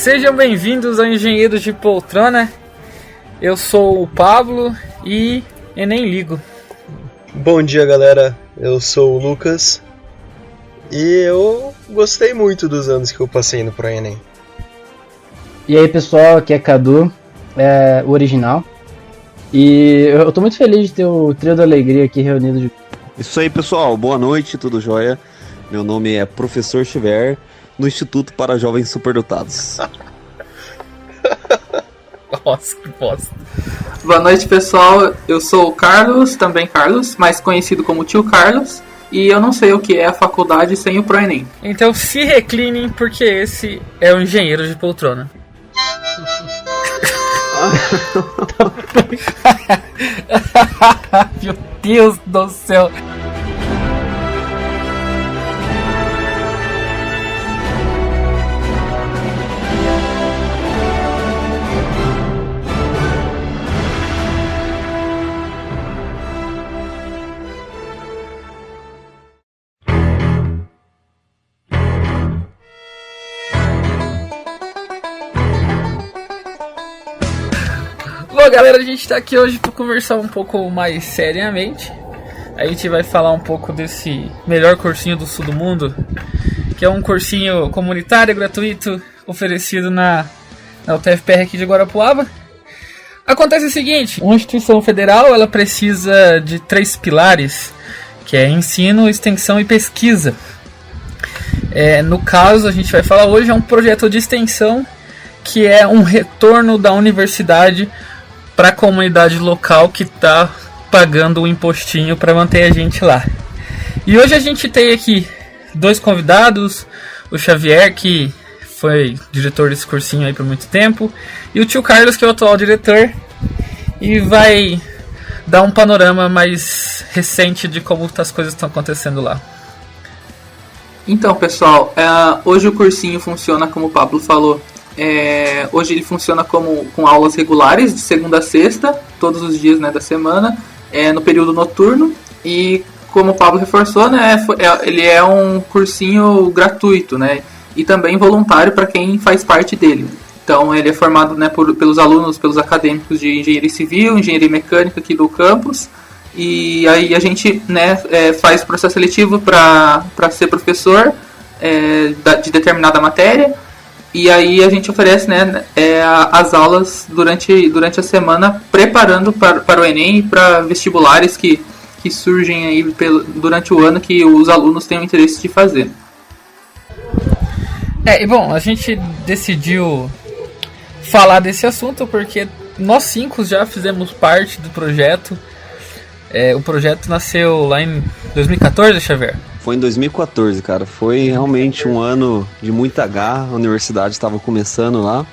Sejam bem-vindos ao Engenheiros de Poltrona. Eu sou o Pablo e eu nem ligo. Bom dia, galera. Eu sou o Lucas e eu gostei muito dos anos que eu passei no ProEnem. E aí, pessoal, aqui é Cadu, o original. E eu tô muito feliz de ter o Trio da Alegria aqui reunido de... Isso aí, pessoal. Boa noite, tudo jóia? Meu nome é Professor Chiver, no Instituto para Jovens Superdotados. Nossa, que bosta. Boa noite, pessoal. Eu sou o Carlos, também Carlos, mais conhecido como Tio Carlos. E eu não sei o que é a faculdade sem o ProEnem. Então se reclinem, porque esse é o Engenheiro de Poltrona. Meu Deus do céu. Bom, galera, a gente tá aqui hoje para conversar um pouco mais seriamente. A gente vai falar um pouco desse melhor cursinho do sul do mundo, que é um cursinho comunitário gratuito oferecido na UTFPR aqui de Guarapuava. Acontece o seguinte: uma instituição federal ela precisa de 3 pilares, que é ensino, extensão e pesquisa. No caso, a gente vai falar hoje é um projeto de extensão que é um retorno da universidade para a comunidade local que está pagando o impostinho para manter a gente lá. E hoje a gente tem aqui 2 convidados, o Xavier, que foi diretor desse cursinho aí por muito tempo, e o tio Carlos, que é o atual diretor, e vai dar um panorama mais recente de como as coisas estão acontecendo lá. Então, pessoal, hoje o cursinho funciona como o Pablo falou. Hoje ele funciona com aulas regulares de segunda a sexta, todos os dias, né, da semana, no período noturno. E como o Pablo reforçou, né, ele é um cursinho gratuito, né, e também voluntário para quem faz parte dele. Então ele é formado, né, pelos alunos, pelos acadêmicos de engenharia civil, engenharia mecânica aqui do campus. E aí a gente, né, faz processo seletivo para ser professor de determinada matéria. E aí a gente oferece, né, as aulas durante a semana, preparando para o Enem e para vestibulares que surgem aí durante o ano que os alunos têm o interesse de fazer. E bom, a gente decidiu falar desse assunto porque nós 5 já fizemos parte do projeto. O projeto nasceu lá em 2014, Xavier? Foi em 2014, cara. Foi realmente um ano de muita garra. A universidade estava começando lá.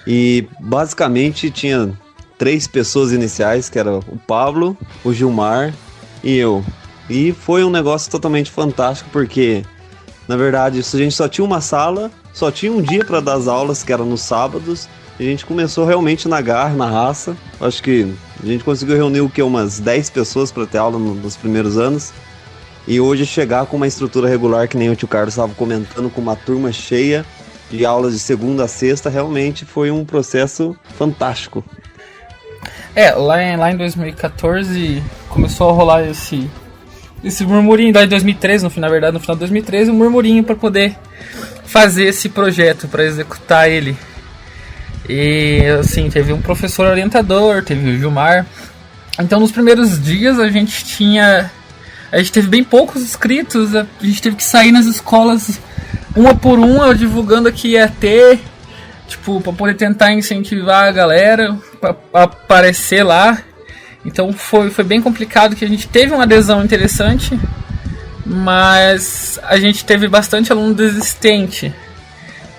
E basicamente tinha 3 pessoas iniciais, que era o Pablo, o Gilmar e eu. E foi um negócio totalmente fantástico, porque na verdade a gente só tinha uma sala, só tinha um dia para dar as aulas, que era nos sábados. E a gente começou realmente na garra, na raça. Acho que a gente conseguiu reunir umas 10 pessoas para ter aula nos primeiros anos. E hoje chegar com uma estrutura regular, que nem o tio Carlos estava comentando, com uma turma cheia de aulas de segunda a sexta, realmente foi um processo fantástico. Lá em 2014 começou a rolar esse murmurinho, lá em 2013, no final de 2013, um murmurinho para poder fazer esse projeto, para executar ele. E assim, teve um professor orientador, teve o Gilmar. Então nos primeiros dias a gente teve bem poucos inscritos, a gente teve que sair nas escolas uma por uma, divulgando que ia ter, pra poder tentar incentivar a galera pra aparecer lá. Então foi bem complicado, que a gente teve uma adesão interessante, mas a gente teve bastante aluno desistente,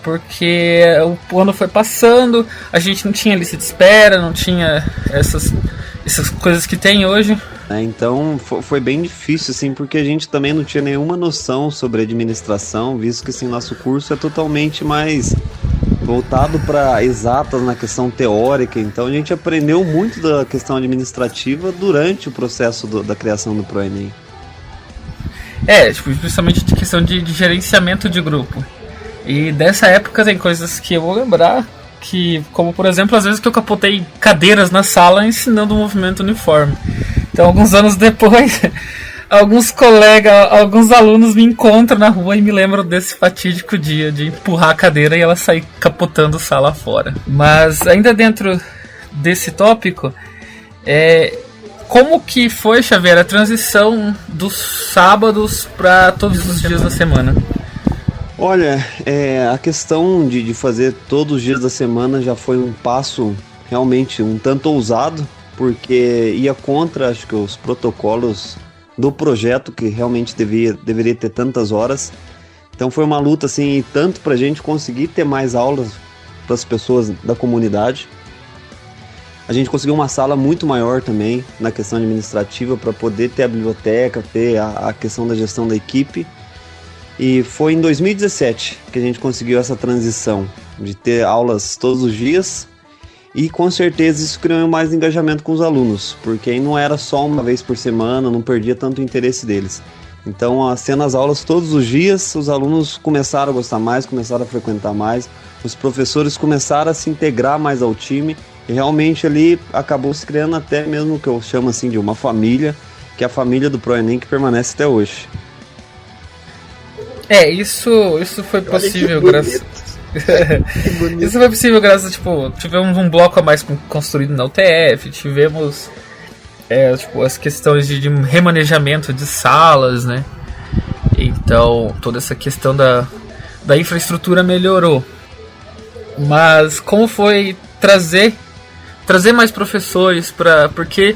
porque o ano foi passando, a gente não tinha lista de espera, não tinha essas coisas que tem hoje. Então foi bem difícil, assim, porque a gente também não tinha nenhuma noção sobre administração, visto que assim, nosso curso é totalmente mais voltado para exatas na questão teórica. Então a gente aprendeu muito da questão administrativa durante o processo da criação do ProEnem. Principalmente de questão de gerenciamento de grupo. E dessa época tem coisas que eu vou lembrar, que, como por exemplo, às vezes que eu capotei cadeiras na sala ensinando o movimento uniforme. Então, alguns anos depois, alguns colegas, alguns alunos me encontram na rua e me lembram desse fatídico dia de empurrar a cadeira e ela sair capotando sala fora. Mas ainda dentro desse tópico, como que foi, Xavier, a transição dos sábados para todos os dias da semana? Olha, a questão de fazer todos os dias da semana já foi um passo realmente um tanto ousado, porque ia contra, acho que, os protocolos do projeto, que realmente deveria ter tantas horas. Então foi uma luta, assim, tanto pra gente conseguir ter mais aulas para as pessoas da comunidade. A gente conseguiu uma sala muito maior também na questão administrativa para poder ter a biblioteca, ter a questão da gestão da equipe. E foi em 2017 que a gente conseguiu essa transição de ter aulas todos os dias, e com certeza isso criou mais engajamento com os alunos, porque aí não era só uma vez por semana, não perdia tanto o interesse deles. Então, sendo as aulas todos os dias, os alunos começaram a gostar mais, começaram a frequentar mais, os professores começaram a se integrar mais ao time, e realmente ali acabou se criando até mesmo o que eu chamo assim de uma família, que é a família do ProEnem, que permanece até hoje. Isso foi possível graças... Isso foi possível graças a, tivemos um bloco a mais construído na UTF, tivemos as questões de remanejamento de salas, né? Então, toda essa questão da infraestrutura melhorou. Mas como foi trazer mais professores porque...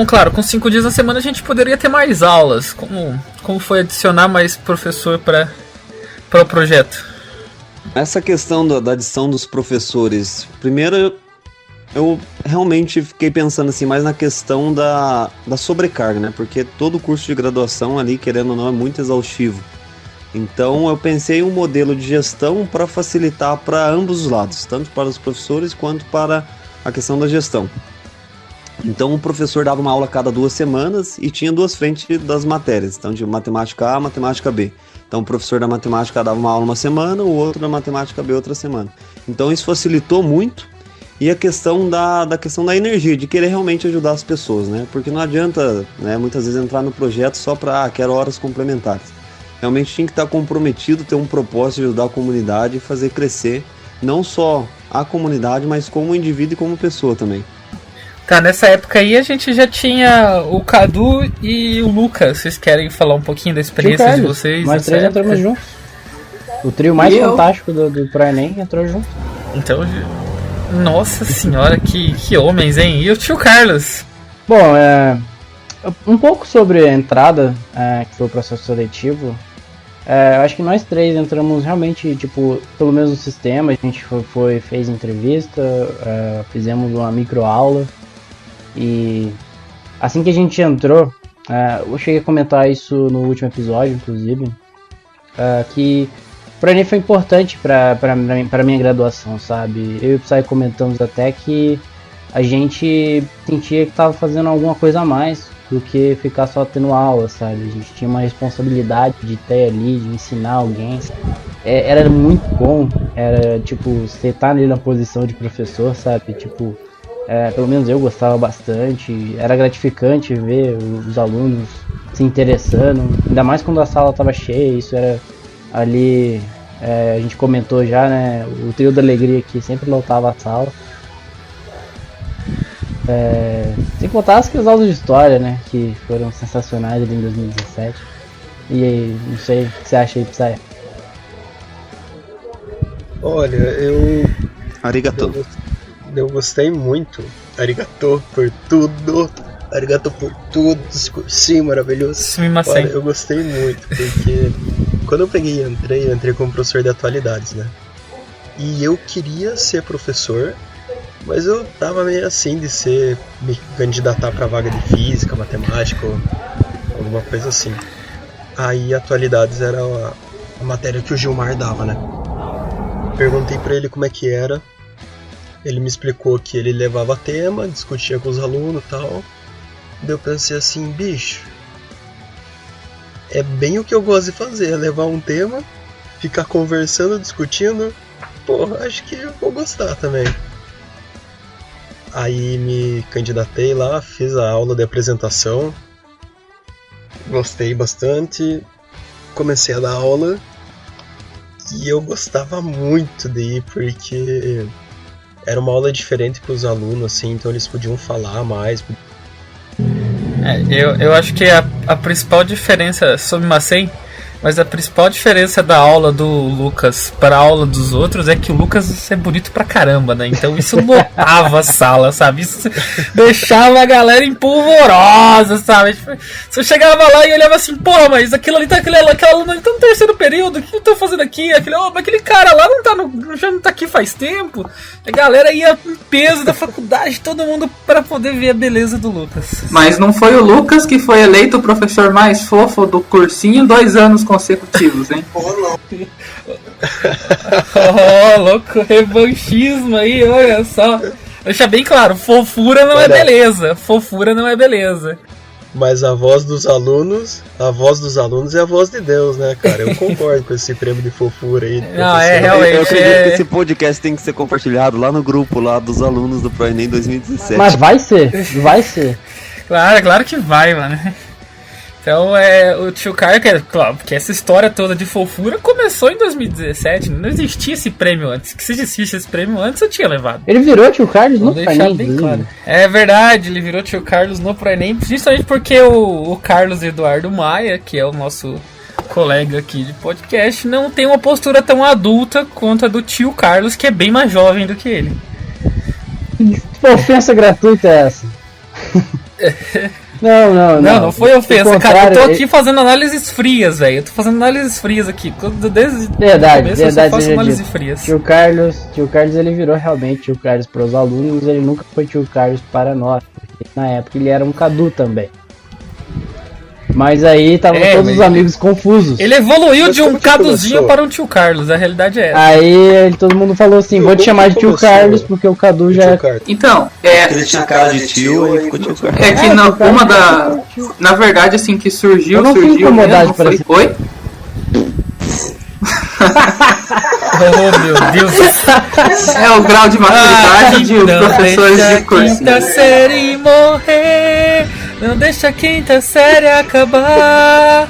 Claro, com 5 dias na semana a gente poderia ter mais aulas. Como foi adicionar mais professor para o projeto? Essa questão da adição dos professores, primeiro eu realmente fiquei pensando assim mais na questão da sobrecarga, né? Porque todo curso de graduação ali, querendo ou não, é muito exaustivo. Então eu pensei em um modelo de gestão para facilitar para ambos os lados, tanto para os professores quanto para a questão da gestão. Então o professor dava uma aula a cada 2 semanas e tinha 2 frentes das matérias, então de matemática A, matemática B. Então o professor da matemática dava uma aula uma semana, o outro da matemática B outra semana. Então isso facilitou muito, e a questão da energia, de querer realmente ajudar as pessoas, né? Porque não adianta, né, muitas vezes entrar no projeto só para quero horas complementares. Realmente tinha que estar comprometido, ter um propósito de ajudar a comunidade e fazer crescer não só a comunidade, mas como indivíduo e como pessoa também. Tá, nessa época aí a gente já tinha o Cadu e o Lucas. Vocês querem falar um pouquinho da experiência de vocês? Nós 3 entramos juntos. O trio mais fantástico do ProEnem entrou junto. Então, nossa senhora, que homens, hein? E o tio Carlos? Bom, um pouco sobre a entrada, que foi o processo seletivo. Eu acho que nós 3 entramos realmente, pelo mesmo sistema. A gente fez entrevista, fizemos uma microaula. E assim que a gente entrou, eu cheguei a comentar isso no último episódio, inclusive, que pra mim foi importante pra minha graduação, sabe? Eu e o Psy comentamos até que a gente sentia que estava fazendo alguma coisa a mais do que ficar só tendo aula, sabe? A gente tinha uma responsabilidade de ter ali, de ensinar alguém. Era muito bom, você tá ali na posição de professor, sabe? Pelo menos eu gostava bastante, era gratificante ver os alunos se interessando, ainda mais quando a sala estava cheia. Isso era ali, a gente comentou já, né, o trio da alegria que sempre lotava a sala. Sem contar as aulas de história, né, que foram sensacionais ali em 2017. E aí, não sei o que você acha aí, Psy? Olha, Arigato. Eu gostei muito. Arigato por tudo. Arigato por tudo. Esse cursinho maravilhoso. Olha, eu gostei muito, porque quando eu entrei como professor de atualidades, né? E eu queria ser professor, mas eu tava meio assim de me candidatar pra vaga de física, matemática, ou alguma coisa assim. Aí atualidades era a matéria que o Gilmar dava, né? Perguntei pra ele como é que era. Ele me explicou que ele levava tema, discutia com os alunos e tal. Daí eu pensei assim, bicho, é bem o que eu gosto de fazer, é levar um tema ficar conversando, discutindo, porra, acho que eu vou gostar também. Aí me candidatei lá, fiz a aula de apresentação, gostei bastante, comecei a dar aula e eu gostava muito de ir porque era uma aula diferente para os alunos, assim, então eles podiam falar mais. Eu acho que a principal diferença sobre Macen, mas a principal diferença da aula do Lucas para a aula dos outros é que o Lucas é bonito pra caramba, né? Então isso lotava a sala, sabe? Isso deixava a galera empolvorosa, sabe? Tipo, você chegava lá e olhava assim, porra, mas aquilo ali tá, aquela aluna ali tá no terceiro período, o que eu tô fazendo aqui? Mas aquele cara lá já não tá aqui faz tempo. A galera ia em peso da faculdade, todo mundo para poder ver a beleza do Lucas. Mas não foi o Lucas que foi eleito o professor mais fofo do cursinho 2 anos consecutivos, hein? Louco, revanchismo aí, olha só. Deixa bem claro, fofura não é beleza. Fofura não é beleza. Mas a voz dos alunos é a voz de Deus, né, cara? Eu concordo com esse prêmio de fofura aí. Não, realmente. Eu acredito que esse podcast tem que ser compartilhado lá no grupo lá dos alunos do ProEnem 2017. Mas vai ser. Claro que vai, mano. Então o tio Caio, claro, porque essa história toda de fofura começou em 2017, não existia esse prêmio antes. Que se existisse esse prêmio antes, eu tinha levado. Ele virou tio Carlos no ProEnem, bem claro. É verdade, ele virou tio Carlos no ProEnem, justamente porque o Carlos Eduardo Maia, que é o nosso colega aqui de podcast, não tem uma postura tão adulta quanto a do tio Carlos, que é bem mais jovem do que ele. Que ofensa gratuita é essa? Não foi ofensa, cara. Eu tô aqui fazendo análises frias, velho. Eu tô fazendo análises frias aqui. Desde verdade, o começo eu só faço análises frias. Tio Carlos, ele virou realmente tio Carlos para os alunos, ele nunca foi tio Carlos para nós, porque na época ele era um Cadu também. Mas aí estavam todos os amigos confusos. Ele evoluiu de um Caduzinho para um tio Carlos, a realidade é essa. Aí todo mundo falou assim, vou te chamar de tio Carlos, porque o Cadu já é... Então, ele tinha cara de tio, aí ficou tio Carlos. É que na verdade, assim, que surgiu mesmo, foi... Oi? Oh, meu Deus. É o grau de maturidade de professores de curso. Quinta série morrer, não deixa a quinta série acabar.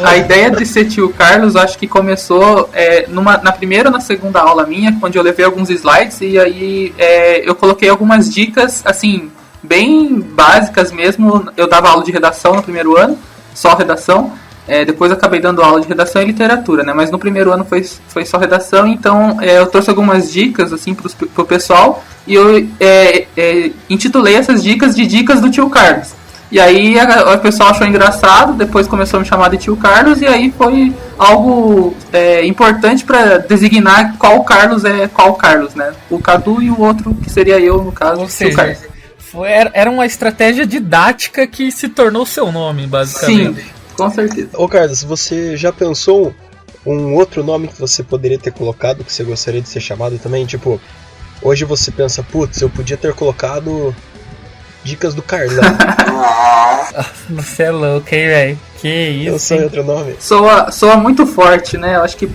A ideia de ser tio Carlos, acho que começou na primeira ou na segunda aula minha, onde eu levei alguns slides e aí eu coloquei algumas dicas, assim, bem básicas mesmo. Eu dava aula de redação no primeiro ano, só redação. Depois eu acabei dando aula de redação e literatura, né? Mas no primeiro ano foi só redação, então eu trouxe algumas dicas assim pro pessoal e eu intitulei essas dicas de dicas do tio Carlos. E aí o pessoal achou engraçado, depois começou a me chamar de tio Carlos e aí foi algo importante para designar qual Carlos é qual Carlos, né? O Cadu e o outro que seria eu, no caso, ou seja, tio Carlos. Era uma estratégia didática que se tornou seu nome, basicamente. Sim. Com certeza. Ô Carlos, você já pensou um outro nome que você poderia ter colocado, que você gostaria de ser chamado também? Tipo, hoje você pensa, putz, eu podia ter colocado Dicas do Carlão. Você é louco, hein, velho? Que isso. Eu sei outro nome. Soa muito forte, né? Eu acho que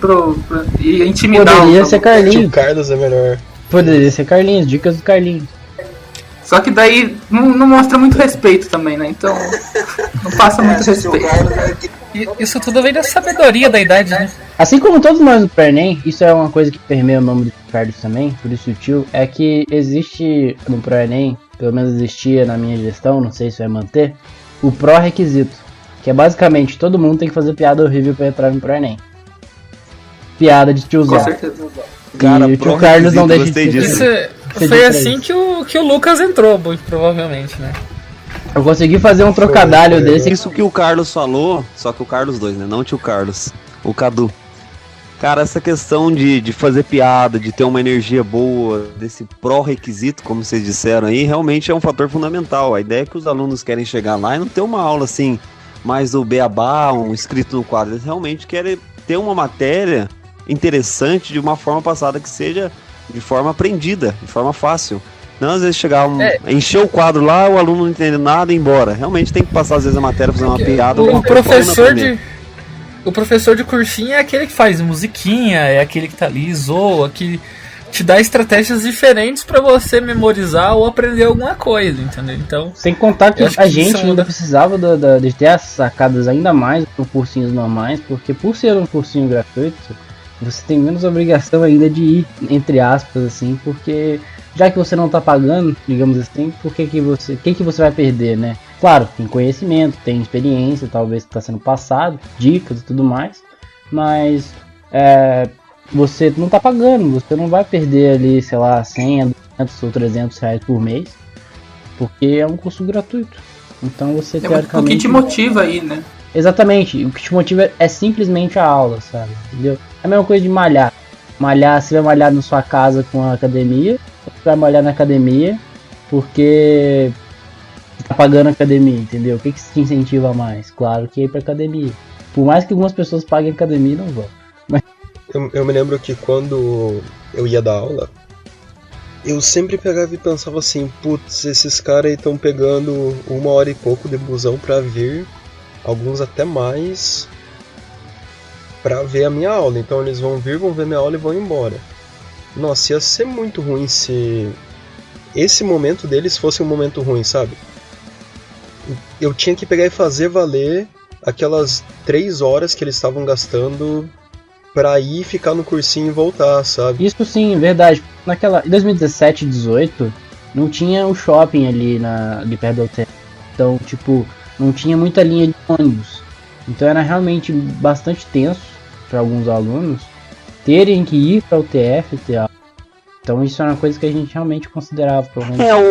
ia intimidar. Poderia ser Carlinhos. O Carlos é melhor. Poderia ser Carlinhos, Dicas do Carlinhos. Só que daí não mostra muito respeito também, né? Então não passa muito respeito. Isso tudo vem da sabedoria da idade, né? Assim como todos nós do ProEnem, isso é uma coisa que permeia o nome do Carlos também, por isso sutil, é que existe no ProEnem, pelo menos existia na minha gestão, não sei se vai manter, o pró-requisito, que é basicamente todo mundo tem que fazer piada horrível pra entrar no ProEnem. Piada de tiozão. Com certeza. Cara, e o tio Carlos não deixa de isso foi assim que o Lucas entrou, muito provavelmente, né? Eu consegui fazer um trocadilho desse. Isso que o Carlos falou, só que o Carlos 2, né? Não o tio Carlos, o Cadu. Cara, essa questão de fazer piada, de ter uma energia boa, desse pró-requisito, como vocês disseram aí, realmente é um fator fundamental. A ideia é que os alunos querem chegar lá e não ter uma aula assim, mais do beabá, um escrito no quadro. Eles realmente querem ter uma matéria interessante de uma forma passada que seja de forma aprendida, de forma fácil. Não às vezes chegar, encher o quadro lá, o aluno não entende nada e ir embora. Realmente tem que passar às vezes a matéria, fazer uma piada. O o professor de cursinho é aquele que faz musiquinha, é aquele que tá ali, zoa, que te dá estratégias diferentes pra você memorizar ou aprender alguma coisa, entendeu? Então, sem contar que a gente ainda precisava de ter as sacadas ainda mais por cursinhos normais, porque por ser um cursinho gratuito, você tem menos obrigação ainda de ir, entre aspas, assim, porque já que você não tá pagando, digamos assim, por que você vai perder, né? Claro, tem conhecimento, tem experiência, talvez que tá sendo passado, dicas e tudo mais, mas você não tá pagando, você não vai perder ali, sei lá, 100, 200 ou 300 reais por mês, porque é um curso gratuito. Então você teoricamente... O que te motiva aí, né? Exatamente, o que te motiva é simplesmente a aula, sabe? Entendeu? É a mesma coisa de malhar. Você vai malhar na sua casa com a academia, ou você vai malhar na academia porque tá pagando a academia, entendeu? O que te incentiva mais? Claro que é ir pra academia. Por mais que algumas pessoas paguem academia, não vão. Mas... Eu me lembro que quando eu ia dar aula, eu sempre pegava e pensava assim, putz, esses caras aí estão pegando 1 hora e pouco de busão pra vir, alguns até mais, pra ver a minha aula. Então eles vão vir, vão ver minha aula e vão embora. Nossa, ia ser muito ruim se esse momento deles fosse um momento ruim, sabe? Eu tinha que pegar e fazer valer aquelas 3 horas que eles estavam gastando pra ir ficar no cursinho e voltar, sabe? Isso sim, verdade. Em 2017 e 2018, não tinha o shopping ali perto do hotel. Então, tipo, não tinha muita linha de ônibus. Então era realmente bastante tenso para alguns alunos terem que ir para o UTF ter aula. Então isso é uma coisa que a gente realmente considerava.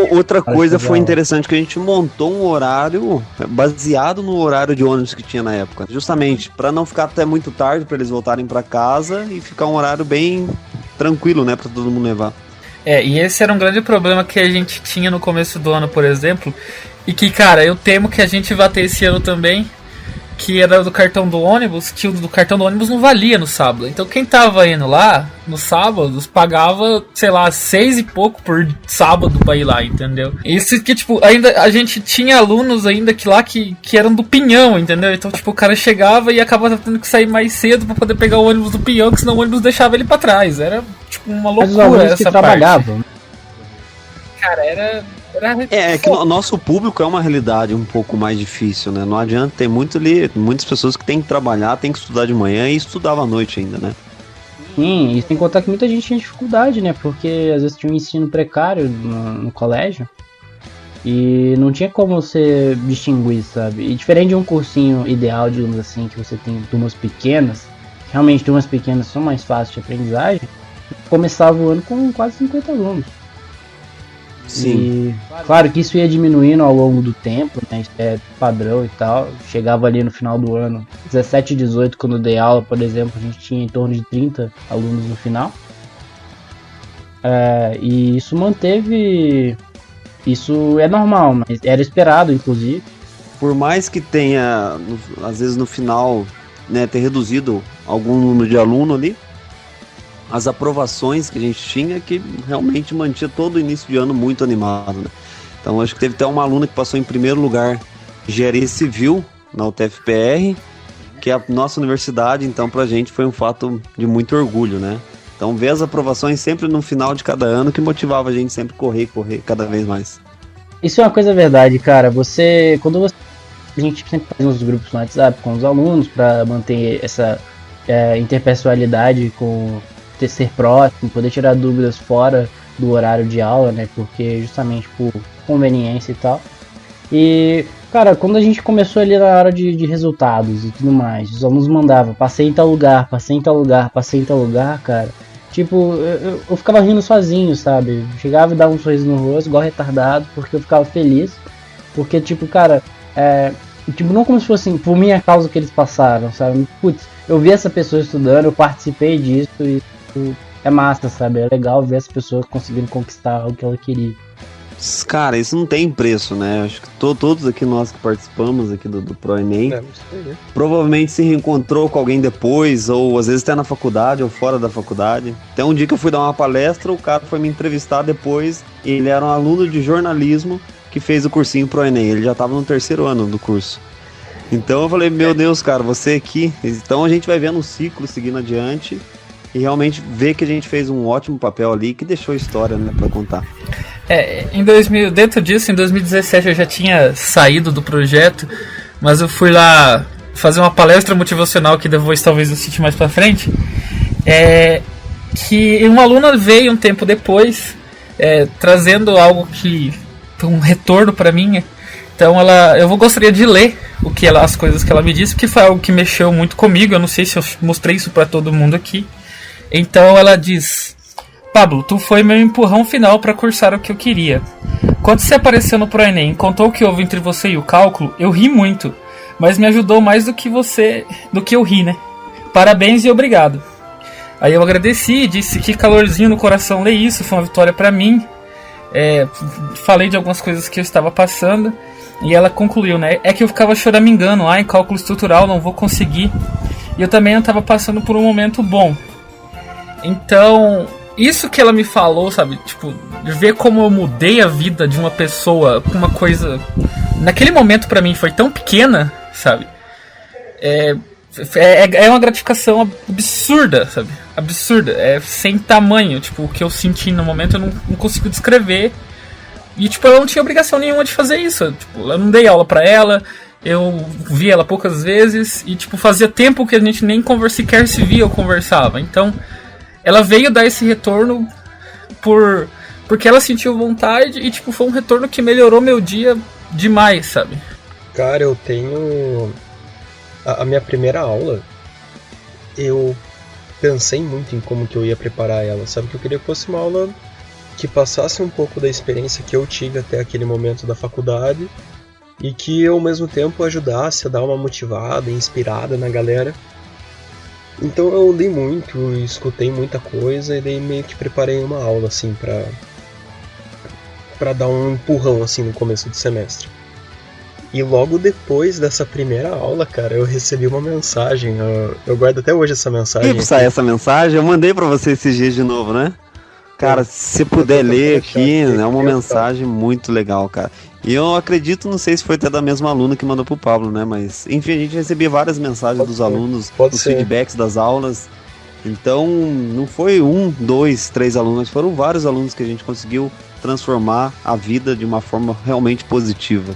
Outra coisa foi interessante que a gente montou um horário baseado no horário de ônibus que tinha na época. Justamente para não ficar até muito tarde para eles voltarem para casa e ficar um horário bem tranquilo, né, para todo mundo levar. E esse era um grande problema que a gente tinha no começo do ano, por exemplo, e que, cara, eu temo que a gente vai ter esse ano também, que era do cartão do ônibus, que o do cartão do ônibus não valia no sábado. Então quem tava indo lá, nos sábados, pagava, sei lá, 6 e pouco por sábado pra ir lá, entendeu? Isso que, tipo, ainda a gente tinha alunos ainda que eram do Pinhão, entendeu? Então, tipo, o cara chegava e acabava tendo que sair mais cedo pra poder pegar o ônibus do Pinhão, que senão o ônibus deixava ele pra trás. Era, tipo, uma loucura essa que trabalhavam. Cara, era que o nosso público é uma realidade um pouco mais difícil, né? Não adianta, tem muitas pessoas que têm que trabalhar, tem que estudar de manhã e estudava à noite ainda, né? Sim, e sem contar que muita gente tinha dificuldade, né? Porque às vezes tinha um ensino precário no colégio e não tinha como você distinguir, sabe? E diferente de um cursinho ideal, digamos assim, que você tem turmas pequenas, realmente turmas pequenas são mais fáceis de aprendizagem, começava o ano com quase 50 alunos. Sim. E claro que isso ia diminuindo ao longo do tempo, né? Isso é padrão e tal. Chegava ali no final do ano, 17 e 18, quando eu dei aula, por exemplo, a gente tinha em torno de 30 alunos no final. E isso manteve. Isso é normal, mas era esperado, inclusive. Por mais que tenha, às vezes no final, né, ter reduzido algum número de aluno ali, as aprovações que a gente tinha que realmente mantinha todo o início de ano muito animado, né? Então acho que teve até uma aluna que passou em primeiro lugar engenharia civil na UTFPR, que é a nossa universidade, então pra gente foi um fato de muito orgulho, né? Então ver as aprovações sempre no final de cada ano que motivava a gente sempre correr cada vez mais. Isso é uma coisa verdade, cara. A gente sempre faz uns grupos no WhatsApp com os alunos para manter essa interpessoalidade com ser próximo, poder tirar dúvidas fora do horário de aula, né? Porque justamente por conveniência e tal. E, cara, quando a gente começou ali na hora de resultados e tudo mais, os alunos mandavam, passei em tal lugar, cara. Tipo, eu ficava rindo sozinho, sabe? Chegava e dava um sorriso no rosto, igual retardado, porque eu ficava feliz. Porque, tipo, cara, tipo, não como se fosse assim, por minha causa que eles passaram, sabe? Putz, eu vi essa pessoa estudando, eu participei disso e é massa, sabe? É legal ver essa pessoa conseguindo conquistar o que ela queria. Cara, isso não tem preço, né? Acho que todos aqui nós que participamos aqui do ProEnem provavelmente se reencontrou com alguém depois, ou às vezes até na faculdade ou fora da faculdade. Até um dia que eu fui dar uma palestra, o cara foi me entrevistar depois, e ele era um aluno de jornalismo que fez o cursinho ProEnem, ele já estava no 3º ano do curso. Então eu falei, meu Deus, cara, você aqui. Então a gente vai vendo um ciclo seguindo adiante e realmente ver que a gente fez um ótimo papel ali que deixou história, né, pra contar. Dentro disso, em 2017 eu já tinha saído do projeto, mas eu fui lá fazer uma palestra motivacional que depois talvez eu cite mais pra frente. Que uma aluna veio um tempo depois, trazendo algo que um retorno pra mim. Então eu gostaria de ler as coisas que ela me disse, porque foi algo que mexeu muito comigo. Eu não sei se eu mostrei isso pra todo mundo aqui. Então ela diz: Pablo, tu foi meu empurrão final para cursar o que eu queria. Quando você apareceu no ProEnem e contou o que houve entre você e o cálculo, eu ri muito, mas me ajudou mais do que eu ri, né? Parabéns e obrigado. Aí eu agradeci, disse que calorzinho no coração ler isso, foi uma vitória para mim. Falei de algumas coisas que eu estava passando e ela concluiu, né? É que eu ficava choramingando, em cálculo estrutural não vou conseguir. E eu também não estava passando por um momento bom. Então, isso que ela me falou, sabe? Tipo, de ver como eu mudei a vida de uma pessoa com uma coisa... Naquele momento pra mim foi tão pequena, sabe? É uma gratificação absurda, sabe? Absurda. Sem tamanho. Tipo, o que eu senti no momento eu não consigo descrever. E, tipo, eu não tinha obrigação nenhuma de fazer isso. Tipo, eu não dei aula pra ela. Eu vi ela poucas vezes. E, tipo, fazia tempo que a gente nem sequer se via ou conversava. Então... ela veio dar esse retorno porque ela sentiu vontade e, tipo, foi um retorno que melhorou meu dia demais, sabe? Cara, eu tenho... A minha primeira aula, eu pensei muito em como que eu ia preparar ela, sabe? Que eu queria que fosse uma aula que passasse um pouco da experiência que eu tive até aquele momento da faculdade e que, ao mesmo tempo, ajudasse a dar uma motivada, inspirada na galera. Então eu li muito, escutei muita coisa e daí meio que preparei uma aula assim pra dar um empurrão assim no começo do semestre. E logo depois dessa primeira aula, cara, eu recebi uma mensagem, eu guardo até hoje essa mensagem. E sai essa mensagem, eu mandei pra você esses dias de novo, né? Cara, se puder ler aqui, é uma mensagem muito legal, cara. E eu acredito, não sei se foi até da mesma aluna que mandou pro Pablo, né? Mas, enfim, a gente recebia várias mensagens dos alunos, os feedbacks das aulas. Então, não foi 1, 2, 3 alunos, mas foram vários alunos que a gente conseguiu transformar a vida de uma forma realmente positiva.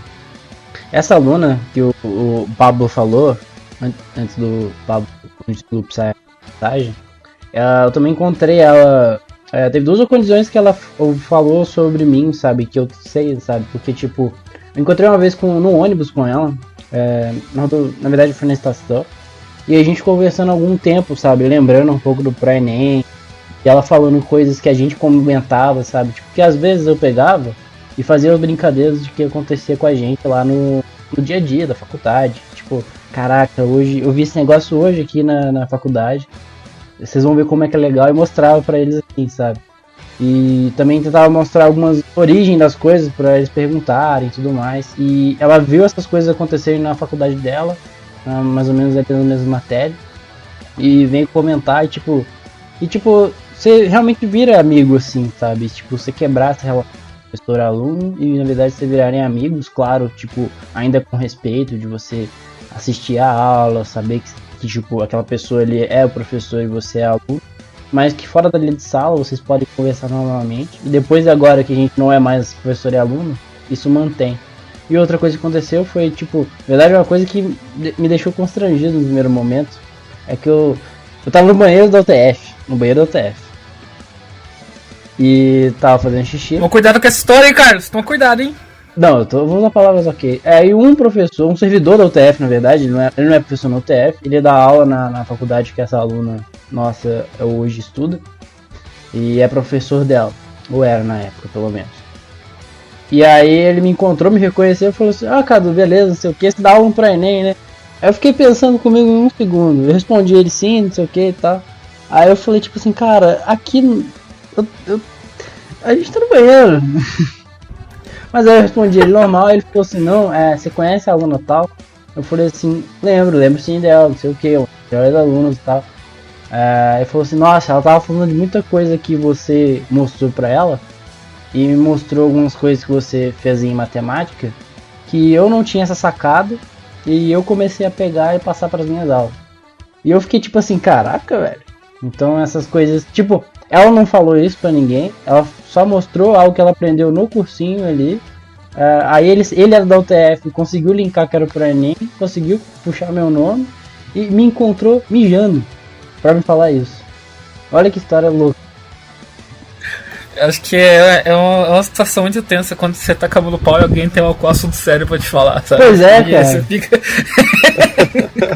Essa aluna que o Pablo falou, antes do Pablo sair a mensagem, eu também encontrei ela... teve 2 ocasiões que ela falou sobre mim, sabe? Que eu sei, sabe? Porque, tipo, eu encontrei uma vez no ônibus com ela. Na verdade, foi na estação. E a gente conversando há algum tempo, sabe? Lembrando um pouco do ProEnem. E ela falando coisas que a gente comentava, sabe? Tipo, que às vezes eu pegava e fazia as brincadeiras de que acontecia com a gente lá no dia a dia da faculdade. Tipo, caraca, hoje eu vi esse negócio hoje aqui na faculdade. Vocês vão ver como é que é legal, e mostrava pra eles assim, sabe? E também tentava mostrar algumas origens das coisas pra eles perguntarem e tudo mais. E ela viu essas coisas acontecerem na faculdade dela, mais ou menos até na mesma matéria. E vem comentar e tipo, você realmente vira amigo assim, sabe? Tipo, você quebrar essa relação professor-aluno e na verdade você virarem amigos, claro, tipo, ainda com respeito de você assistir a aula, saber que tipo, aquela pessoa ali é o professor e você é aluno, mas que fora da linha de sala vocês podem conversar normalmente. E depois agora que a gente não é mais professor e aluno, isso mantém. E outra coisa que aconteceu foi, tipo, na verdade uma coisa que me deixou constrangido no primeiro momento, é que eu tava no banheiro da UTF, e tava fazendo xixi. Toma cuidado com essa história, hein, Carlos? Toma cuidado, hein? Não, vou usar palavras ok. E um professor, um servidor da UTF, na verdade, ele não é professor na UTF, ele dá aula na faculdade que essa aluna nossa hoje estuda, e é professor dela, ou era na época, pelo menos. E aí ele me encontrou, me reconheceu e falou assim: Cadu, beleza, não sei o que, você dá aula pra Enem, né? Aí eu fiquei pensando comigo em um segundo, eu respondi ele sim, não sei o que e tal. Aí eu falei tipo assim, cara, aqui a gente tá no banheiro. Mas aí eu respondi ele normal, ele falou assim, não, você conhece a aluna tal? Eu falei assim, lembro sim dela, não sei o que, melhores alunos e tal. Ele falou assim, nossa, ela tava falando de muita coisa que você mostrou pra ela. E me mostrou algumas coisas que você fez em matemática, que eu não tinha essa sacada, e eu comecei a pegar e passar para as minhas aulas. E eu fiquei tipo assim, caraca, velho. Então essas coisas, tipo, ela não falou isso pra ninguém, ela só mostrou algo que ela aprendeu no cursinho ali. Aí ele era da UTF, conseguiu linkar que era pro Enem, conseguiu puxar meu nome e me encontrou mijando pra me falar isso. Olha que história louca. Acho que é uma situação muito tensa quando você tá acabando o pau e alguém tem um assunto sério pra te falar, sabe? Pois é, cara. Você fica...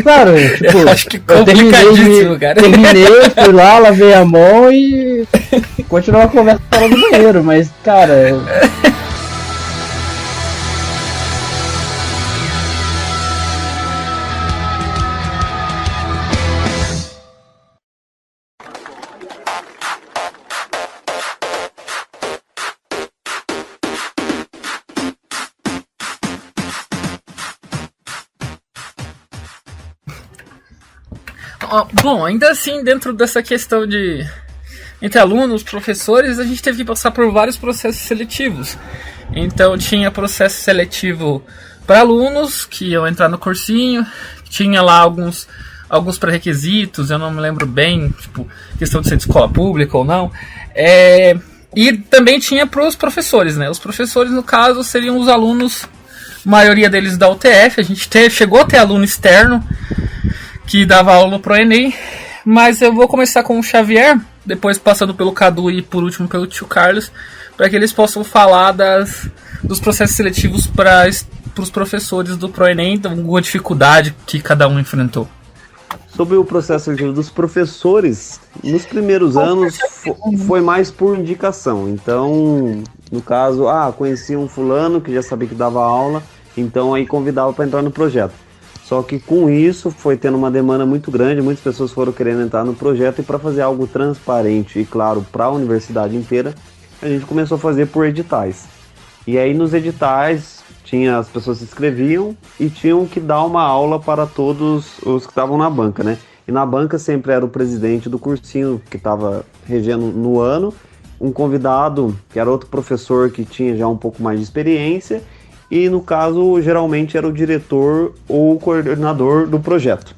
Claro, tipo, eu acho que complicadíssimo, cara. Terminei, fui lá, lavei a mão e continuei a conversa fora do banheiro, mas, cara... Bom, ainda assim, dentro dessa questão de entre alunos, professores, a gente teve que passar por vários processos seletivos. Então tinha processo seletivo para alunos que iam entrar no cursinho, tinha lá alguns pré-requisitos, eu não me lembro bem, tipo, questão de ser de escola pública ou não. E também tinha para os professores, né? Os professores, no caso, seriam os alunos, maioria deles da UTF. A gente chegou a ter aluno externo que dava aula pro Enem, mas eu vou começar com o Xavier, depois passando pelo Cadu e por último pelo tio Carlos, para que eles possam falar dos processos seletivos para os professores do ProEnem, então, alguma dificuldade que cada um enfrentou. Sobre o processo seletivo dos professores, nos primeiros anos foi mais por indicação. Então, no caso, conhecia um fulano que já sabia que dava aula, então aí convidava para entrar no projeto. Só que com isso foi tendo uma demanda muito grande, muitas pessoas foram querendo entrar no projeto, e para fazer algo transparente e claro para a universidade inteira, a gente começou a fazer por editais. E aí nos editais as pessoas se inscreviam e tinham que dar uma aula para todos os que estavam na banca, né? E na banca sempre era o presidente do cursinho que estava regendo no ano, um convidado que era outro professor que tinha já um pouco mais de experiência, e no caso geralmente era o diretor ou o coordenador do projeto.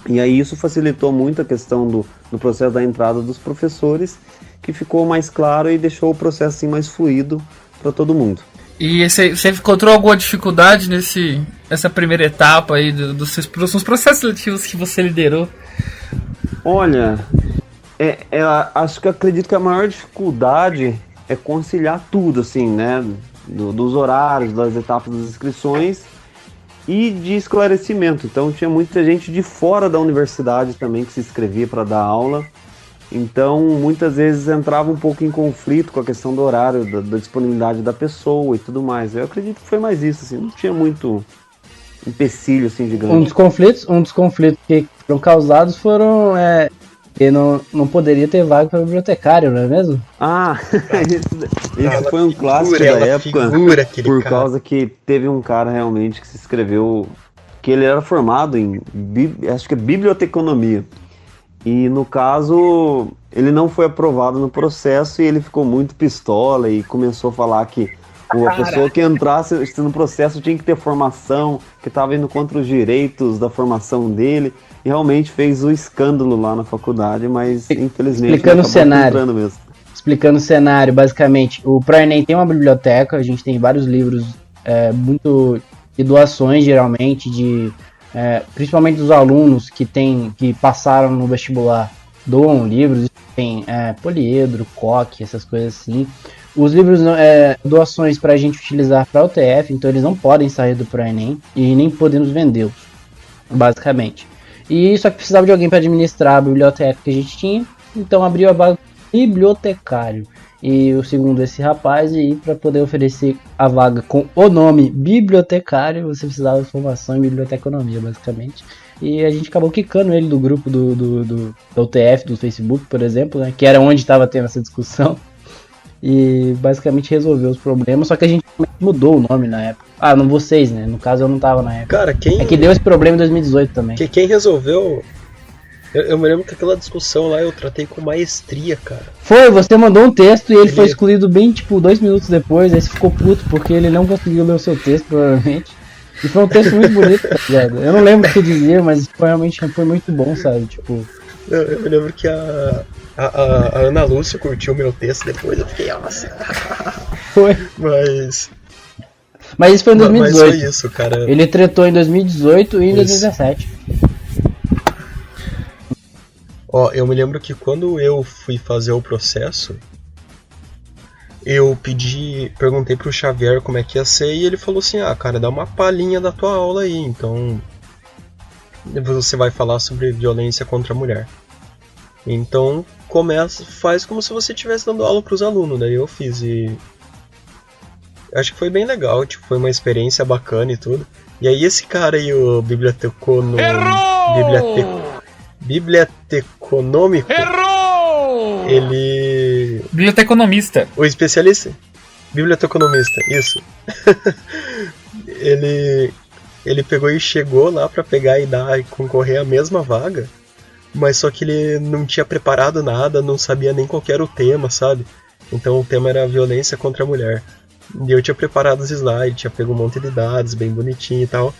E aí isso facilitou muito a questão do processo da entrada dos professores, que ficou mais claro e deixou o processo assim, mais fluido para todo mundo. E você encontrou alguma dificuldade nessa primeira etapa aí dos processos seletivos que você liderou? Olha, acredito que a maior dificuldade é conciliar tudo, assim, né? Dos horários, das etapas das inscrições e de esclarecimento. Então tinha muita gente de fora da universidade também que se inscrevia para dar aula. Então muitas vezes entrava um pouco em conflito com a questão do horário, da disponibilidade da pessoa e tudo mais. Eu acredito que foi mais isso, assim, não tinha muito empecilho, assim, digamos. Um dos conflitos que foram causados foram que não poderia ter vaga para bibliotecário, não é mesmo? Esse foi um clássico da época, por causa que teve um cara realmente que se inscreveu, que ele era formado em, acho que é biblioteconomia, e no caso ele não foi aprovado no processo e ele ficou muito pistola e começou a falar que a pessoa que entrasse no processo tinha que ter formação, que estava indo contra os direitos da formação dele, e realmente fez o escândalo lá na faculdade, mas infelizmente explicando o cenário, basicamente, o ProEnem tem uma biblioteca, a gente tem vários livros muito de doações, geralmente, principalmente dos alunos que passaram no vestibular, doam livros, tem poliedro, coque, essas coisas assim. Os livros doações para a gente utilizar para a UTF, então eles não podem sair do ProEnem e nem podemos vendê-los, basicamente. E só que precisava de alguém para administrar a biblioteca que a gente tinha, então abriu a vaga bibliotecário. E o segundo esse rapaz, e para poder oferecer a vaga com o nome bibliotecário, você precisava de formação em biblioteconomia, basicamente. E a gente acabou quicando ele do grupo da UTF, do Facebook, por exemplo, né, que era onde estava tendo essa discussão. E basicamente resolveu os problemas, só que a gente mudou o nome na época. Não vocês, né? No caso eu não tava na época. Cara, É que deu esse problema em 2018 também. Quem resolveu... Eu me lembro que aquela discussão lá eu tratei com maestria, cara. Você mandou um texto e ele foi excluído bem, 2 minutos depois, aí você ficou puto porque ele não conseguiu ler o seu texto, provavelmente. E foi um texto muito bonito, tá ligado? Eu não lembro o que dizia, mas realmente foi muito bom, sabe? Tipo... Eu me lembro que a Ana Lúcia curtiu o meu texto depois, eu fiquei, nossa. Foi. Mas isso foi em 2018. Mas foi isso, cara. Ele tretou em 2018 e em 2017. Ó, eu me lembro que quando eu fui fazer o processo, eu perguntei pro Xavier como é que ia ser e ele falou assim, cara, dá uma palhinha da tua aula aí, então você vai falar sobre violência contra a mulher. Então faz como se você estivesse dando aula pros alunos, daí eu fiz e acho que foi bem legal, tipo, foi uma experiência bacana e tudo. E aí esse cara aí, o biblioteconômico, ele... Biblioteconomista. O especialista? Biblioteconomista, isso. Ele pegou e chegou lá pra pegar e concorrer à mesma vaga, mas só que ele não tinha preparado nada, não sabia nem qual era o tema, sabe? Então o tema era violência contra a mulher. E eu tinha preparado os slides, tinha pego um monte de dados bem bonitinho e tal.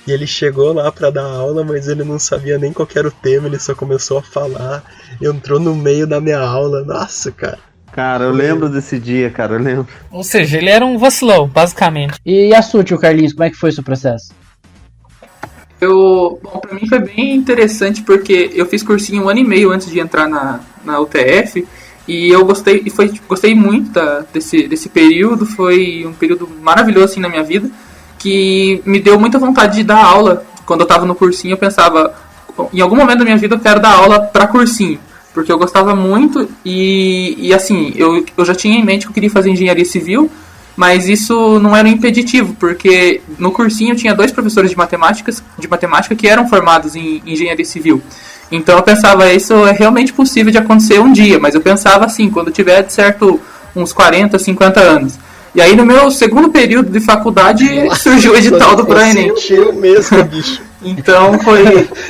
E ele chegou lá pra dar aula, mas ele não sabia nem qual era o tema, ele só começou a falar, entrou no meio da minha aula, nossa, cara. Cara, eu lembro desse dia, cara, eu lembro. Ou seja, ele era um vacilão, basicamente. E a sua, tio Carlinhos, como é que foi o seu processo? Bom, pra mim foi bem interessante porque eu fiz cursinho 1 ano e meio antes de entrar na UTF e eu gostei muito desse período, foi um período maravilhoso assim na minha vida, que me deu muita vontade de dar aula. Quando eu tava no cursinho eu pensava, em algum momento da minha vida eu quero dar aula pra cursinho, porque eu gostava muito e assim, eu já tinha em mente que eu queria fazer engenharia civil, mas isso não era um impeditivo, porque no cursinho tinha 2 professores de matemática que eram formados em engenharia civil. Então eu pensava, isso é realmente possível de acontecer um dia, mas eu pensava assim, quando tiver de certo uns 40, 50 anos. E aí no meu segundo período de faculdade surgiu o edital do ProEnem. Mesmo, bicho. Então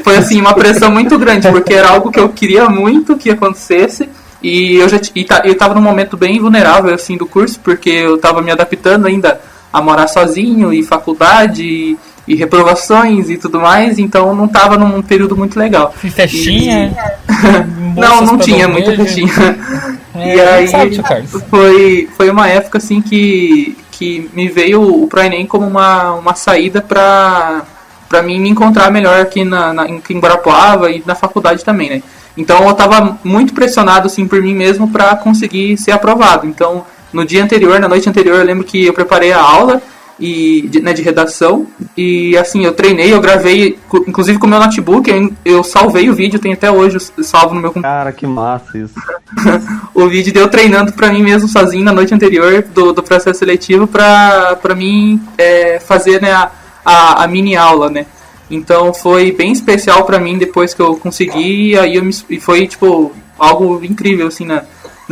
foi assim, uma pressão muito grande, porque era algo que eu queria muito que acontecesse. E eu tava num momento bem vulnerável assim do curso, porque eu tava me adaptando ainda a morar sozinho e faculdade e reprovações e tudo mais, então não tava num período muito legal. Festinha? Não tinha, muita festinha. E aí foi uma época assim que me veio o ProEnem como uma saída pra mim me encontrar melhor aqui em Guarapuava e na faculdade também, né? Então eu estava muito pressionado assim por mim mesmo para conseguir ser aprovado. Então na noite anterior, eu lembro que eu preparei a aula de redação e assim eu treinei, eu gravei, inclusive com o meu notebook, eu salvei o vídeo, tem até hoje salvo no meu computador. Cara, que massa isso. O vídeo deu treinando para mim mesmo sozinho na noite anterior do processo seletivo para mim fazer, né, a mini aula, né? Então foi bem especial pra mim depois que eu consegui, e foi tipo algo incrível assim na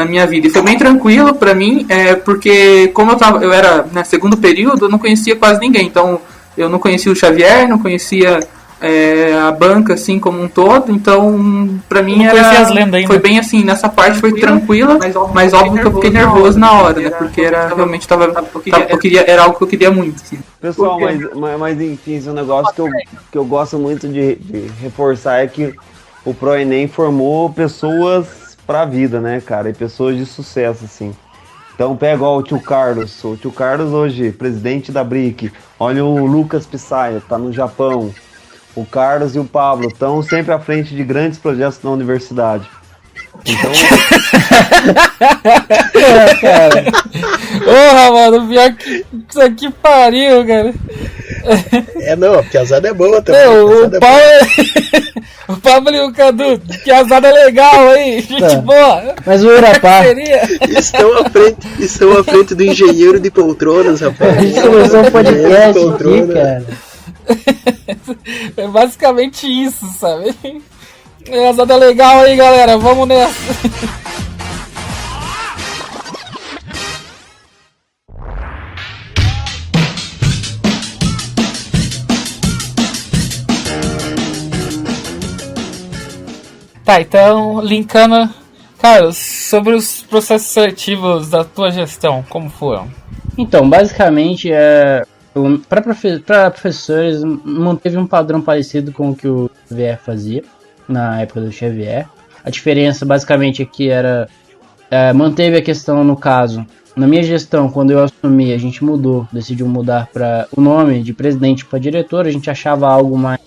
minha vida. E foi bem tranquilo pra mim, porque como eu era no segundo período, eu não conhecia quase ninguém. Então eu não conhecia o Xavier, não conhecia a banca assim como um todo. Então pra mim foi bem assim, nessa parte foi tranquila, mas óbvio que eu fiquei nervoso na hora, né? Porque realmente era algo que eu queria muito. Assim. Pessoal, mas enfim, um negócio que eu gosto muito de reforçar é que o ProEnem formou pessoas pra vida, né, cara? E pessoas de sucesso, assim. Então pega o tio Carlos. O tio Carlos hoje, presidente da BRIC. Olha o Lucas Pisaia, tá no Japão. O Carlos e o Pablo estão sempre à frente de grandes projetos na universidade. Então... cara. Porra, mano, pior que isso aqui pariu, cara. Não, a piazada é boa também. O Pablo e o Cadu, piazada legal aí, gente boa. Mas o Urapá estão à frente do engenheiro de poltronas, rapaz. Isso começou um podcast aqui, cara. É basicamente isso, sabe? Piazada legal aí, galera, vamos nessa. Tá, então, linkando... Carlos, sobre os processos seletivos da tua gestão, como foram? Então, basicamente, para professores, manteve um padrão parecido com o que o Xavier fazia na época do Xavier. A diferença basicamente aqui era manteve a questão, no caso, na minha gestão, quando eu assumi, a gente decidiu mudar para o nome de presidente para diretor. A gente achava algo mais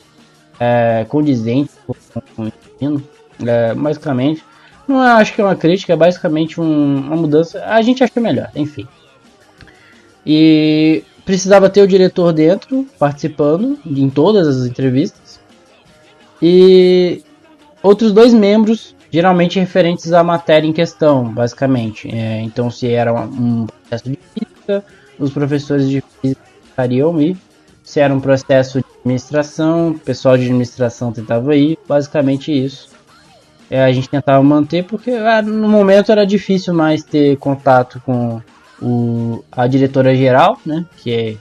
condizente com o ensino, basicamente. Não acho que é uma crítica, é basicamente uma mudança. A gente acha melhor, enfim. E precisava ter o diretor dentro, participando em todas as entrevistas. E outros 2 membros, geralmente referentes à matéria em questão, basicamente. Então, se era um processo de física, os professores de física estariam ir. Se era um processo de administração, o pessoal de administração tentava ir. Basicamente isso. A gente tentava manter, porque no momento era difícil mais ter contato com a diretora geral, né? Que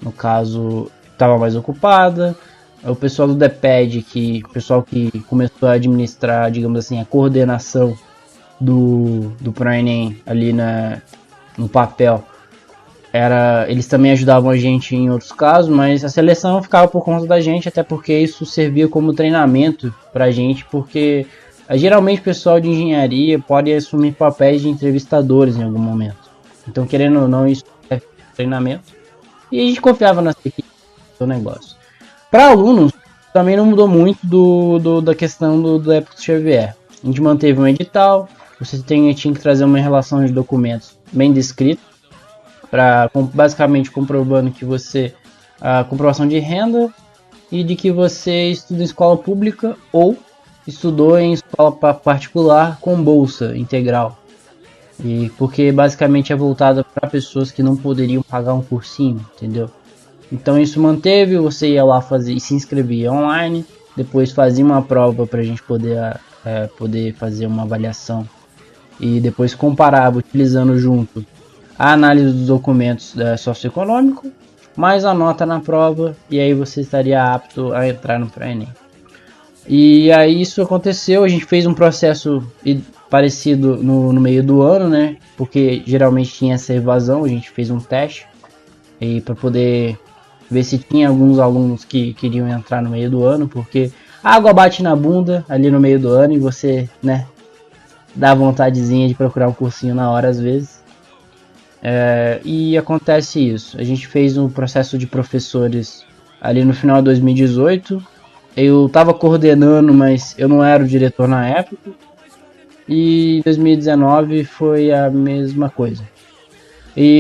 no caso estava mais ocupada. O pessoal do DPED, o pessoal que começou a administrar, digamos assim, a coordenação do ProEnem ali no papel, eles também ajudavam a gente em outros casos, mas a seleção ficava por conta da gente, até porque isso servia como treinamento pra gente, porque geralmente o pessoal de engenharia pode assumir papéis de entrevistadores em algum momento. Então, querendo ou não, isso é treinamento. E a gente confiava nessa equipe do negócio. Para alunos, também não mudou muito da questão do época do Xavier. A gente manteve um edital, você tinha que trazer uma relação de documentos bem descrita, basicamente comprovando que a comprovação de renda e de que você estuda em escola pública ou estudou em escola particular com bolsa integral. E porque basicamente é voltada para pessoas que não poderiam pagar um cursinho, entendeu? Então isso manteve, você ia lá fazer e se inscrevia online, depois fazia uma prova para a gente poder fazer uma avaliação e depois comparava utilizando junto a análise dos documentos socioeconômico mais a nota na prova, e aí você estaria apto a entrar no ProEnem. E aí isso aconteceu, a gente fez um processo parecido no meio do ano, né? Porque geralmente tinha essa evasão, a gente fez um teste e para poder ver se tinha alguns alunos que queriam entrar no meio do ano, porque a água bate na bunda ali no meio do ano e você, né, dá vontadezinha de procurar um cursinho na hora às vezes. E acontece isso. A gente fez um processo de professores ali no final de 2018. Eu estava coordenando, mas eu não era o diretor na época. E em 2019 foi a mesma coisa.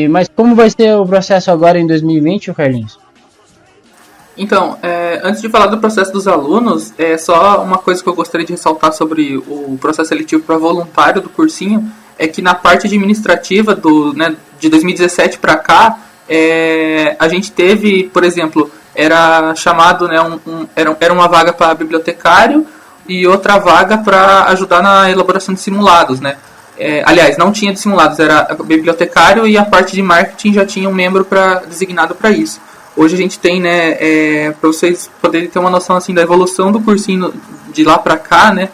Mas como vai ser o processo agora em 2020, Carlinhos? Então, antes de falar do processo dos alunos, só uma coisa que eu gostaria de ressaltar sobre o processo seletivo para voluntário do cursinho, é que na parte administrativa de 2017 para cá, a gente teve, por exemplo, era chamado, né, era uma vaga para bibliotecário e outra vaga para ajudar na elaboração de simulados, né? Aliás, não tinha de simulados, era bibliotecário, e a parte de marketing já tinha um membro designado para isso. Hoje a gente tem, né, para vocês poderem ter uma noção assim da evolução do cursinho de lá para cá, né,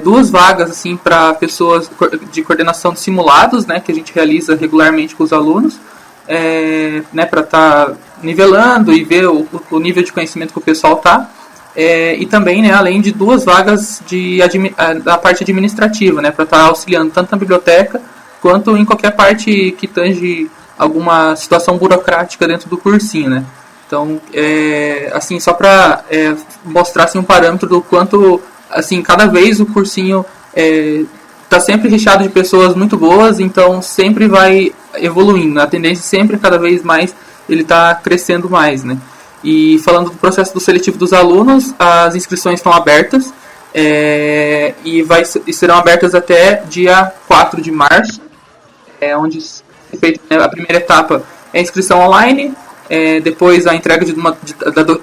2 vagas assim para pessoas de coordenação de simulados, né, que a gente realiza regularmente com os alunos, né, para estar nivelando e ver o nível de conhecimento que o pessoal tá. E também, né, além de 2 vagas da parte administrativa, né, para estar auxiliando tanto na biblioteca quanto em qualquer parte que tange alguma situação burocrática dentro do cursinho, né. Então, assim, só para mostrar assim, um parâmetro do quanto, assim, cada vez o cursinho está sempre recheado de pessoas muito boas, então sempre vai evoluindo. A tendência sempre, cada vez mais, ele está crescendo mais, né. E falando do processo do seletivo dos alunos, as inscrições estão abertas e serão abertas até dia 4 de março, onde é feita a primeira etapa é a inscrição online, depois a entrega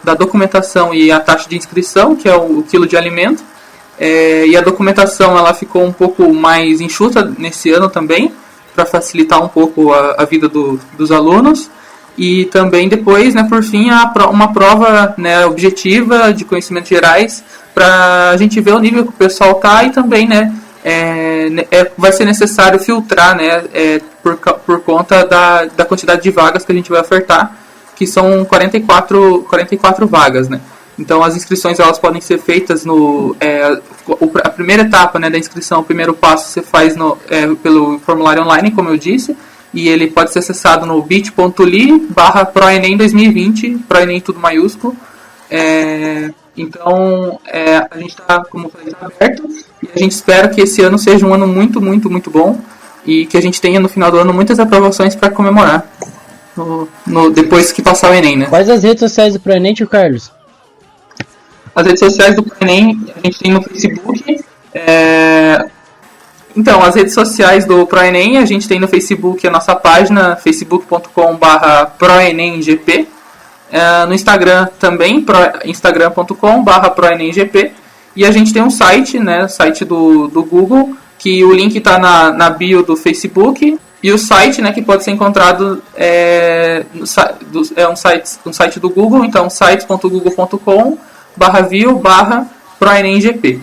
da documentação e a taxa de inscrição, que é o quilo de alimento, e a documentação ela ficou um pouco mais enxuta nesse ano também, para facilitar um pouco a vida dos alunos. E também depois, né, por fim, uma prova, né, objetiva de conhecimentos gerais para a gente ver o nível que o pessoal tá, e também, né, vai ser necessário filtrar, né, por conta da quantidade de vagas que a gente vai ofertar, que são 44 vagas, né? Então as inscrições elas podem ser feitas a primeira etapa, né, da inscrição, o primeiro passo você faz pelo formulário online, como eu disse, e ele pode ser acessado no bit.ly/proenem 2020, proenem tudo maiúsculo. Então a gente está, como eu falei, aberto, e a gente espera que esse ano seja um ano muito, muito, muito bom, e que a gente tenha no final do ano muitas aprovações para comemorar depois que passar o Enem, né? Quais as redes sociais do Proenem, tio Carlos? As redes sociais do Proenem a gente tem no Facebook. Então, as redes sociais do Proenem a gente tem no Facebook a nossa página facebook.com/proenemgp. No Instagram também, instagram.com/proenemgp. E a gente tem um site, né, site do Google, que o link está na bio do Facebook. E o site, né, que pode ser encontrado é um site do Google, então sites.google.com/view/proenemgp.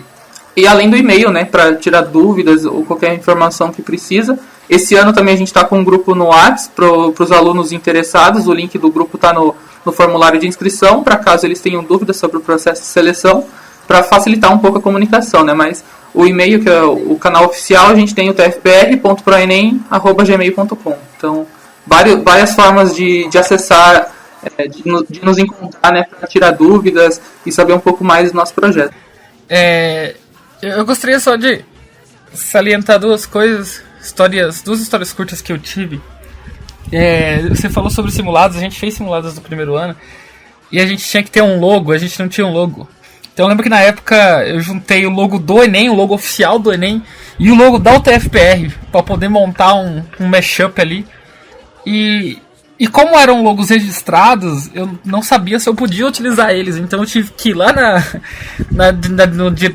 E além do e-mail, né, para tirar dúvidas ou qualquer informação que precisa. Esse ano também a gente está com um grupo no WhatsApp para os alunos interessados. O link do grupo está no formulário de inscrição, para caso eles tenham dúvidas sobre o processo de seleção, para facilitar um pouco a comunicação, né, mas o e-mail, que é o canal oficial, a gente tem o tfpr.proenem@gmail.com. Então, várias formas de acessar, de nos encontrar, né, para tirar dúvidas e saber um pouco mais do nosso projeto. Eu gostaria só de salientar duas histórias curtas que eu tive. Você falou sobre simulados, a gente fez simulados do primeiro ano e a gente tinha que ter um logo, a gente não tinha um logo. Então eu lembro que na época eu juntei o logo do Enem, o logo oficial do Enem, e o logo da UTFPR, para poder montar um mashup ali. E como eram logos registrados, eu não sabia se eu podia utilizar eles, então eu tive que ir lá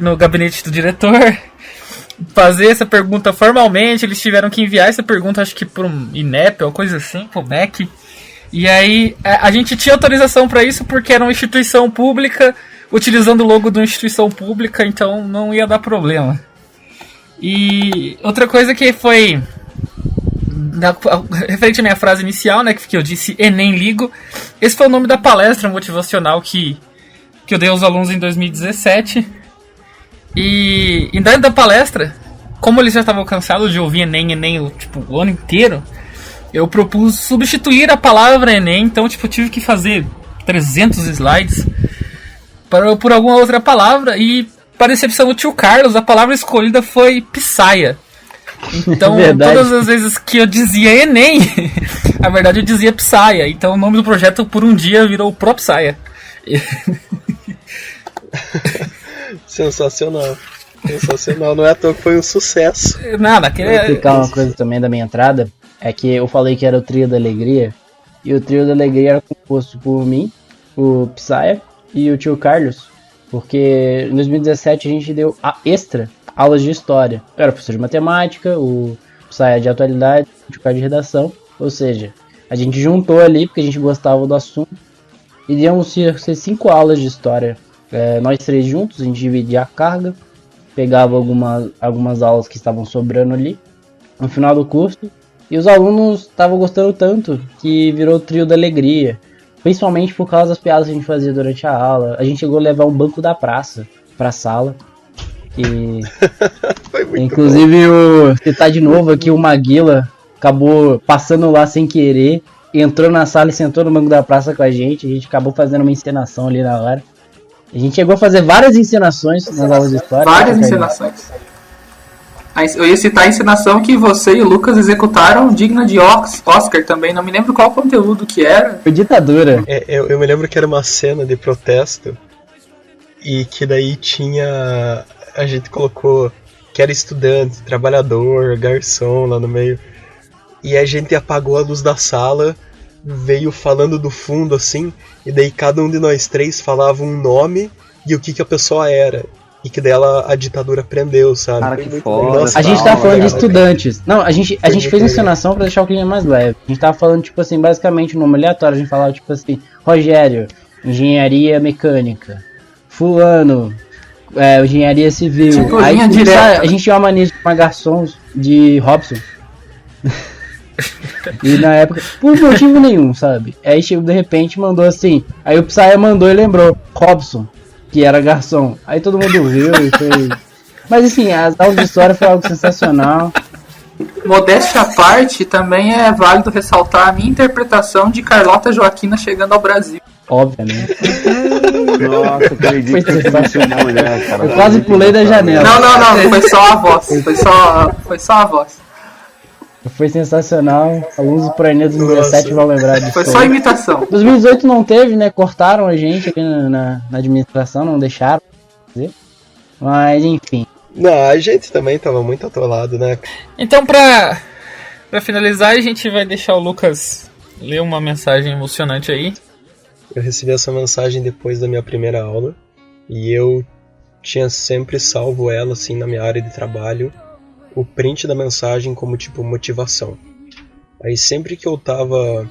no gabinete do diretor, fazer essa pergunta formalmente. Eles tiveram que enviar essa pergunta, acho que por um INEP ou coisa assim, pro MEC. E aí a gente tinha autorização para isso porque era uma instituição pública, utilizando o logo de uma instituição pública, então não ia dar problema. E outra coisa que foi referente à minha frase inicial, né, que eu disse Enem Ligo, esse foi o nome da palestra motivacional que eu dei aos alunos em 2017. E dentro da palestra, como eles já estavam cansados de ouvir Enem o ano inteiro, eu propus substituir a palavra Enem. Então eu tive que fazer 300 slides por alguma outra palavra, e para decepção do tio Carlos, a palavra escolhida foi Psaia. Então, todas as vezes que eu dizia Enem, na verdade eu dizia Psaia. Então o nome do projeto por um dia virou Pro Psaia. Sensacional. Não é à toa que foi um sucesso. Vou explicar uma coisa também da minha entrada. É que eu falei que era o Trio da Alegria, e o Trio da Alegria era composto por mim, o Psaia e o tio Carlos, porque em 2017 a gente deu aulas de história. Eu era professor de matemática, o Psaia de atualidade, o tio Carlos de redação, ou seja, a gente juntou ali porque a gente gostava do assunto e demos 5 aulas de história. Nós 3 juntos, a gente dividia a carga, pegava algumas aulas que estavam sobrando ali no final do curso, e os alunos estavam gostando tanto que virou o Trio da Alegria. Principalmente por causa das piadas que a gente fazia durante a aula. A gente chegou a levar um banco da praça pra sala. E inclusive você tá de novo aqui, o Maguila acabou passando lá sem querer, entrou na sala e sentou no banco da praça com a gente. A gente acabou fazendo uma encenação ali na hora. A gente chegou a fazer várias encenações nas aulas de história. Várias encenações. Eu ia citar a encenação que você e o Lucas executaram, digna de Oscar também. Não me lembro qual conteúdo que era. Foi ditadura. Eu me lembro que era uma cena de protesto, e que daí tinha... A gente colocou que era estudante, trabalhador, garçom lá no meio. E a gente apagou a luz da sala, veio falando do fundo assim, e daí cada um de nós 3 falava um nome e o que a pessoa era. E que dela a ditadura prendeu, sabe? Cara, que foda. A gente tava falando de estudantes. Não, a gente fez encenação pra deixar o clima mais leve. A gente tava falando, tipo assim, basicamente um nome aleatório. A gente falava, tipo assim, Rogério, engenharia mecânica. Fulano, engenharia civil. Tipo, aí a gente tinha uma mania de chamar garçons de Robson. E na época, por motivo nenhum, sabe? Aí chegou de repente mandou assim. Aí o Psy mandou e lembrou, Robson, que era garçom. Aí todo mundo viu e foi. Mas assim, as aulas de história foi algo sensacional. Modéstia à parte, também é válido ressaltar a minha interpretação de Carlota Joaquina chegando ao Brasil. Obviamente. Nossa, acredito Foi que você sensacional. mulher, cara. Eu quase pulei da janela. Não, foi só a voz. Foi só a voz. Foi sensacional. Alunos do Proenem 2017 vão lembrar disso. Foi só imitação. 2018 não teve, né? Cortaram a gente aqui na administração, não deixaram fazer. Mas enfim. Não, a gente também tava muito atolado, né? Então, pra finalizar, a gente vai deixar o Lucas ler uma mensagem emocionante aí. Eu recebi essa mensagem depois da minha primeira aula e eu tinha sempre salvo ela assim na minha área de trabalho, o print da mensagem como tipo motivação. Aí sempre que eu tava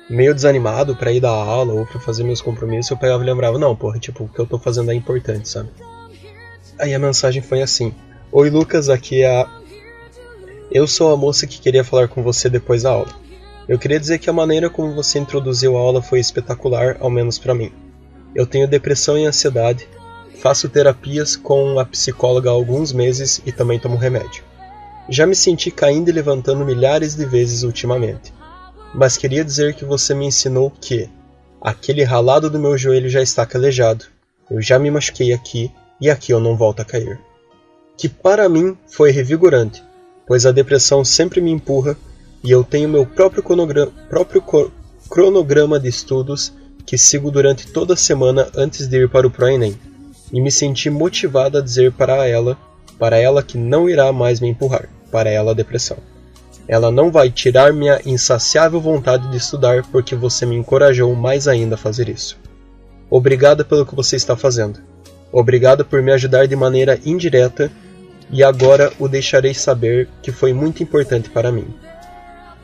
meio desanimado pra ir dar aula ou pra fazer meus compromissos, eu pegava e lembrava, não, porra, tipo, o que eu tô fazendo é importante, sabe? Aí a mensagem foi assim: Oi Lucas, aqui é a... Eu sou a moça que queria falar com você depois da aula. Eu queria dizer que a maneira como você introduziu a aula foi espetacular, ao menos pra mim. Eu tenho depressão e ansiedade, faço terapias com a psicóloga há alguns meses e também tomo remédio. Já me senti caindo e levantando milhares de vezes ultimamente. Mas queria dizer que você me ensinou que aquele ralado do meu joelho já está calejado, eu já me machuquei aqui e aqui eu não volto a cair. Que para mim foi revigorante, pois a depressão sempre me empurra e eu tenho meu próprio cronograma de estudos que sigo durante toda a semana antes de ir para o Proenem, e me senti motivada a dizer para ela que não irá mais me empurrar, para ela a depressão. Ela não vai tirar minha insaciável vontade de estudar porque você me encorajou mais ainda a fazer isso. Obrigada pelo que você está fazendo. Obrigada por me ajudar de maneira indireta e agora o deixarei saber que foi muito importante para mim.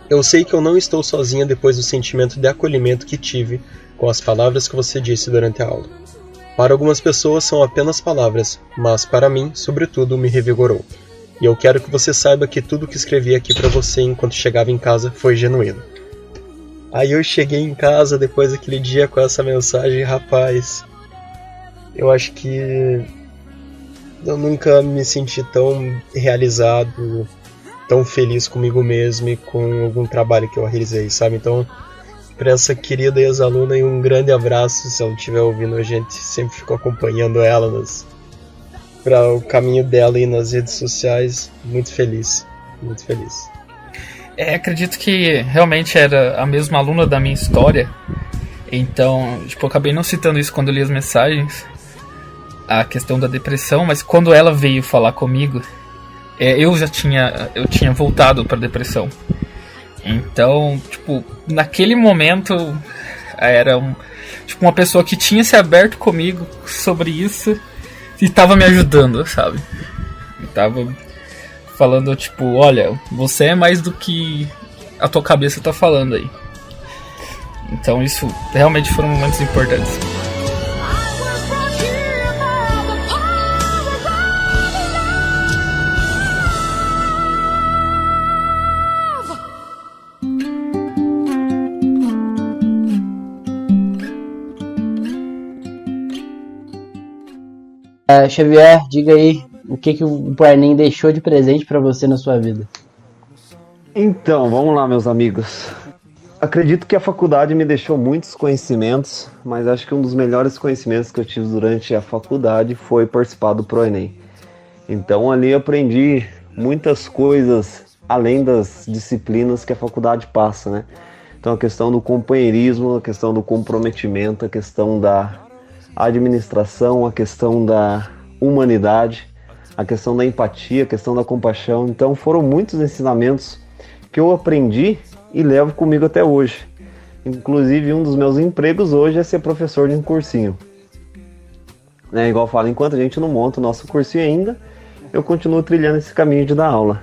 Eu sei que eu não estou sozinha depois do sentimento de acolhimento que tive com as palavras que você disse durante a aula. Para algumas pessoas são apenas palavras, mas para mim, sobretudo, me revigorou. E eu quero que você saiba que tudo que escrevi aqui para você enquanto chegava em casa foi genuíno. Aí eu cheguei em casa depois daquele dia com essa mensagem, rapaz. Eu acho que eu nunca me senti tão realizado, tão feliz comigo mesmo e com algum trabalho que eu realizei, sabe? Então, para essa querida ex-aluna, um grande abraço. Se ela estiver ouvindo, a gente sempre ficou acompanhando ela para o caminho dela aí nas redes sociais. Muito feliz, muito feliz. Acredito que realmente era a mesma aluna da minha história. Então, tipo, eu acabei não citando isso quando eu li as mensagens, a questão da depressão, mas quando ela veio falar comigo, eu tinha voltado para depressão. Então, tipo, naquele momento era uma pessoa que tinha se aberto comigo sobre isso e tava me ajudando, sabe? E tava falando, tipo, olha, você é mais do que a tua cabeça tá falando aí. Então isso realmente foram momentos importantes. Xavier, diga aí o que o Proenem deixou de presente pra você na sua vida. Então, vamos lá, meus amigos. Acredito que a faculdade me deixou muitos conhecimentos, mas acho que um dos melhores conhecimentos que eu tive durante a faculdade foi participar do Proenem. Então ali eu aprendi muitas coisas além das disciplinas que a faculdade passa, né? Então a questão do companheirismo, a questão do comprometimento, a questão da administração, a questão da humanidade, a questão da empatia, a questão da compaixão. Então foram muitos ensinamentos que eu aprendi e levo comigo até hoje. Inclusive um dos meus empregos hoje é ser professor de um cursinho. Igual eu falo, enquanto a gente não monta o nosso cursinho ainda, eu continuo trilhando esse caminho de dar aula.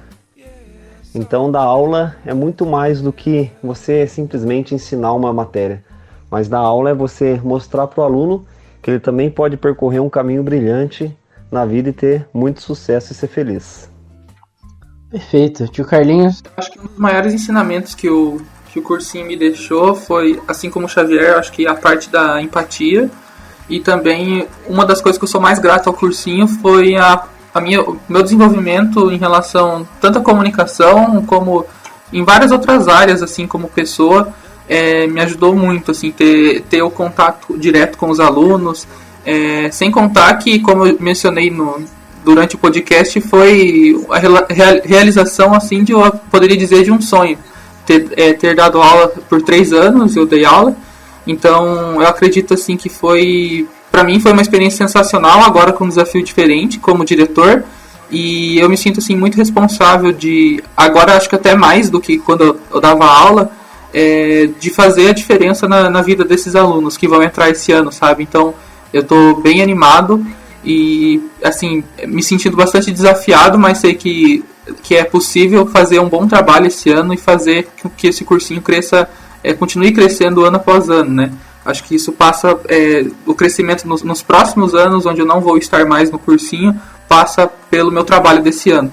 Então dar aula é muito mais do que você simplesmente ensinar uma matéria. Mas dar aula é você mostrar para o aluno que ele também pode percorrer um caminho brilhante na vida e ter muito sucesso e ser feliz. Perfeito. Tio Carlinhos? Acho que um dos maiores ensinamentos que o cursinho me deixou foi, assim como o Xavier, acho que a parte da empatia. E também uma das coisas que eu sou mais grato ao cursinho foi o meu desenvolvimento em relação tanto à comunicação como em várias outras áreas, assim, como pessoa. Me ajudou muito, assim, ter o contato direto com os alunos. Sem contar que, como eu mencionei durante o podcast, foi a realização, assim, eu poderia dizer, de um sonho. Ter dado aula por 3 anos, eu dei aula. Então, eu acredito, assim, que pra mim foi uma experiência sensacional, agora com um desafio diferente, como diretor. E eu me sinto, assim, muito responsável agora acho que até mais do que quando eu dava aula, de fazer a diferença na vida desses alunos que vão entrar esse ano, sabe? Então, eu tô bem animado e, assim, me sentindo bastante desafiado, mas sei que é possível fazer um bom trabalho esse ano e fazer com que esse cursinho continue crescendo ano após ano, né? Acho que isso passa, o crescimento nos próximos anos, onde eu não vou estar mais no cursinho, passa pelo meu trabalho desse ano.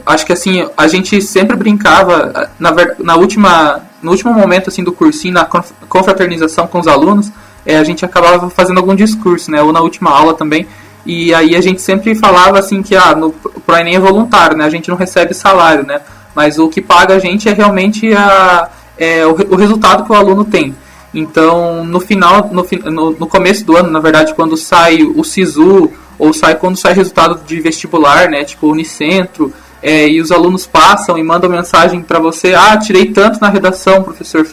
Acho que, assim, a gente sempre brincava, no último momento, assim, do cursinho, na confraternização com os alunos, a gente acabava fazendo algum discurso, né? Ou na última aula também. E aí a gente sempre falava, assim, que o ProEnem é voluntário, né? A gente não recebe salário, né? Mas o que paga a gente é realmente o resultado que o aluno tem. Então, no começo do ano, na verdade, quando sai o SISU, ou quando sai resultado de vestibular, né, tipo Unicentro, e os alunos passam e mandam mensagem para você: tirei tanto na redação, professor,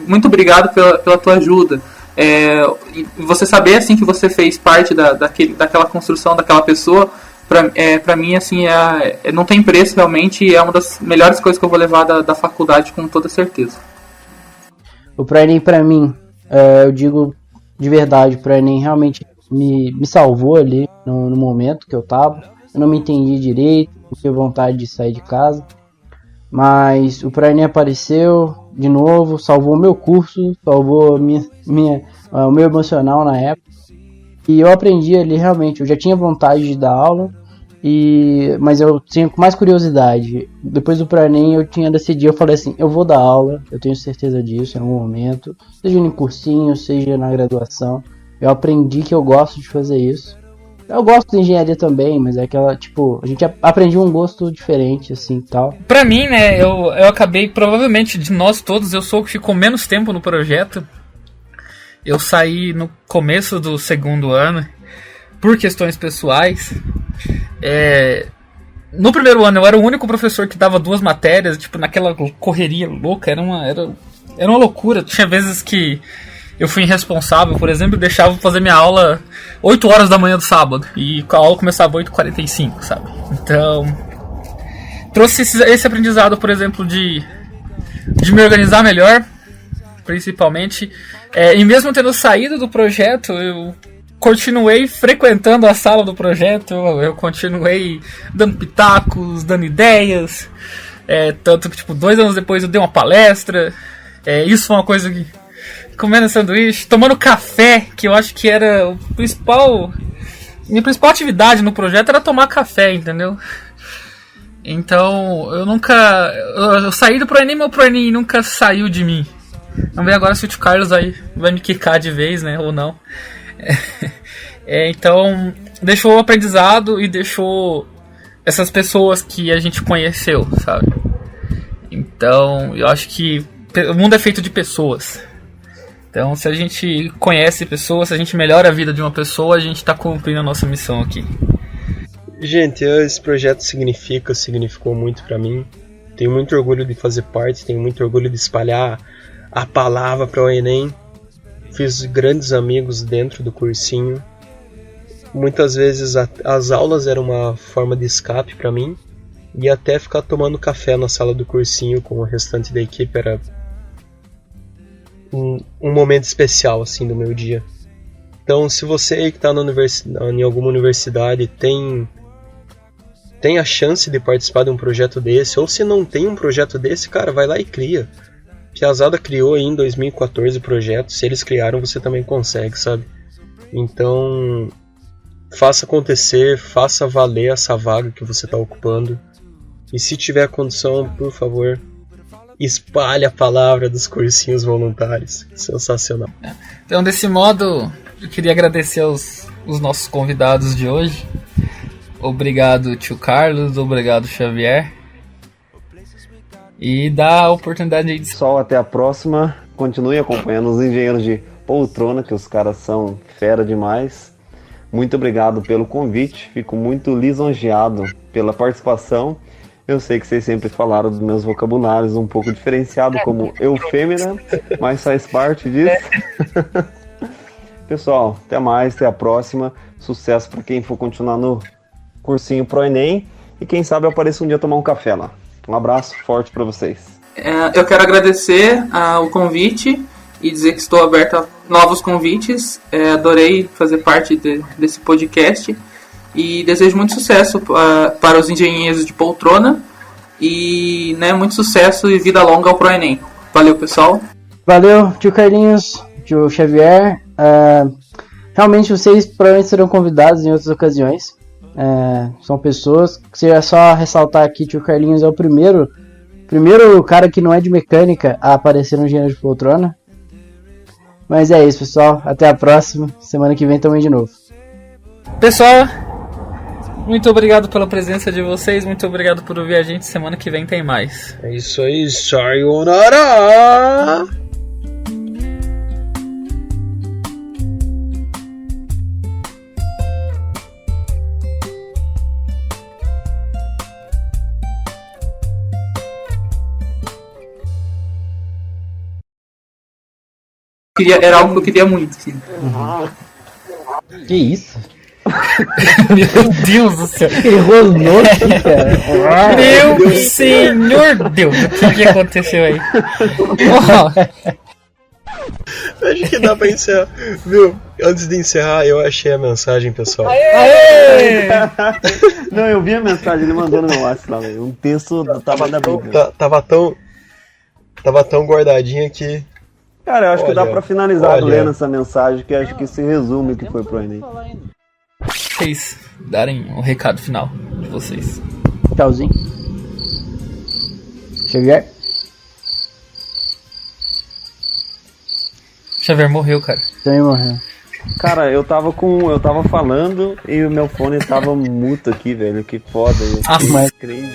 muito obrigado pela tua ajuda. E você saber, assim, que você fez parte daquela construção daquela pessoa, pra mim, assim, não tem preço, realmente, é uma das melhores coisas que eu vou levar da faculdade, com toda certeza. O ProEnem, pra mim, eu digo de verdade, o ProEnem realmente me salvou ali no momento que eu tava. Eu não me entendi direito, não tive vontade de sair de casa, mas o ProEnem apareceu de novo, salvou o meu curso, salvou o meu emocional na época. E eu aprendi ali realmente, eu já tinha vontade de dar aula, mas eu tinha mais curiosidade. Depois do ProEnem eu tinha decidido, eu falei assim, eu vou dar aula, eu tenho certeza disso em algum momento, seja no cursinho, seja na graduação. Eu aprendi que eu gosto de fazer isso. Eu gosto de engenharia também, mas é aquela, tipo, a gente aprendeu um gosto diferente, assim, tal. Pra mim, né, eu acabei, provavelmente, de nós todos, eu sou o que ficou menos tempo no projeto. Eu saí no começo do segundo ano, por questões pessoais. No primeiro ano, eu era o único professor que dava 2 matérias, tipo, naquela correria louca, era uma loucura. Tinha vezes que eu fui irresponsável, por exemplo, deixava fazer minha aula 8 horas da manhã do sábado. E a aula começava 8h45, sabe? Então, trouxe esse aprendizado, por exemplo, de me organizar melhor, principalmente. E mesmo tendo saído do projeto, eu continuei frequentando a sala do projeto, eu continuei dando pitacos, dando ideias. Tanto que, tipo, 2 anos depois eu dei uma palestra. Isso foi uma coisa que... comendo sanduíche, tomando café, que eu acho que era minha principal atividade no projeto era tomar café, entendeu? Então, eu saí do ProEnem, meu ProEnem nunca saiu de mim. Vamos ver agora se o tio Carlos vai me quicar de vez, né, ou não. Então, deixou o aprendizado e deixou essas pessoas que a gente conheceu, sabe? Então, eu acho que o mundo é feito de pessoas. Então, se a gente conhece pessoas, se a gente melhora a vida de uma pessoa, a gente está cumprindo a nossa missão aqui. Gente, esse projeto significou muito para mim. Tenho muito orgulho de fazer parte, tenho muito orgulho de espalhar a palavra para o Enem. Fiz grandes amigos dentro do cursinho. Muitas vezes as aulas eram uma forma de escape para mim. E até ficar tomando café na sala do cursinho com o restante da equipe era um momento especial, assim, do meu dia. Então, se você que está em alguma universidade tem a chance de participar de um projeto desse, ou se não tem um projeto desse, cara, vai lá e cria. Piazada criou aí em 2014 o projeto, se eles criaram, você também consegue, sabe? Então, faça acontecer, faça valer essa vaga que você está ocupando. E se tiver condição, por favor, espalhe a palavra dos cursinhos voluntários. Sensacional. Então, desse modo, eu queria agradecer os nossos convidados de hoje. Obrigado, tio Carlos. Obrigado, Xavier. E dá a oportunidade de... Pessoal, até a próxima. Continue acompanhando os engenheiros de poltrona, que os caras são fera demais. Muito obrigado pelo convite. Fico muito lisonjeado pela participação. Eu sei que vocês sempre falaram dos meus vocabulários um pouco diferenciado como eufêmera, mas faz parte disso. Pessoal, até mais, até a próxima. Sucesso para quem for continuar no cursinho Pro Enem. E quem sabe eu apareço um dia tomar um café lá. Um abraço forte para vocês. Eu quero agradecer o convite e dizer que estou aberto a novos convites. Adorei fazer parte desse podcast. E desejo muito sucesso para os engenheiros de poltrona. E muito sucesso e vida longa ao Pro Enem. Valeu, pessoal. Valeu, tio Carlinhos, tio Xavier. Realmente vocês provavelmente serão convidados em outras ocasiões. São pessoas. Se só ressaltar aqui, tio Carlinhos é o primeiro cara que não é de mecânica a aparecer no engenheiro de poltrona. Mas é isso, pessoal. Até a próxima. Semana que vem também de novo. Pessoal, muito obrigado pela presença de vocês. Muito obrigado por ouvir a gente. Semana que vem tem mais. É isso aí. Sayonara! Era algo que eu queria muito. Assim. Que isso? Meu Deus do céu. Ele rosnou aqui, cara. Meu senhor Deus, o que aconteceu aí? Acho que dá pra encerrar. Viu? Antes de encerrar, eu achei a mensagem, pessoal. Aê! Não, eu vi a mensagem, ele mandou no meu WhatsApp lá, velho. Um texto do tamanho da Bíblia. Tava tão guardadinha que... Cara, eu acho que dá pra finalizar olha. lendo essa mensagem, que acho que se resume o que foi pro Enem. Vocês darem um recado final de vocês. Tchauzinho. Xavier? Xavier morreu, cara. Também morreu. Cara, eu tava falando e o meu fone tava muto aqui, velho. Que foda isso. Nossa. Crazy.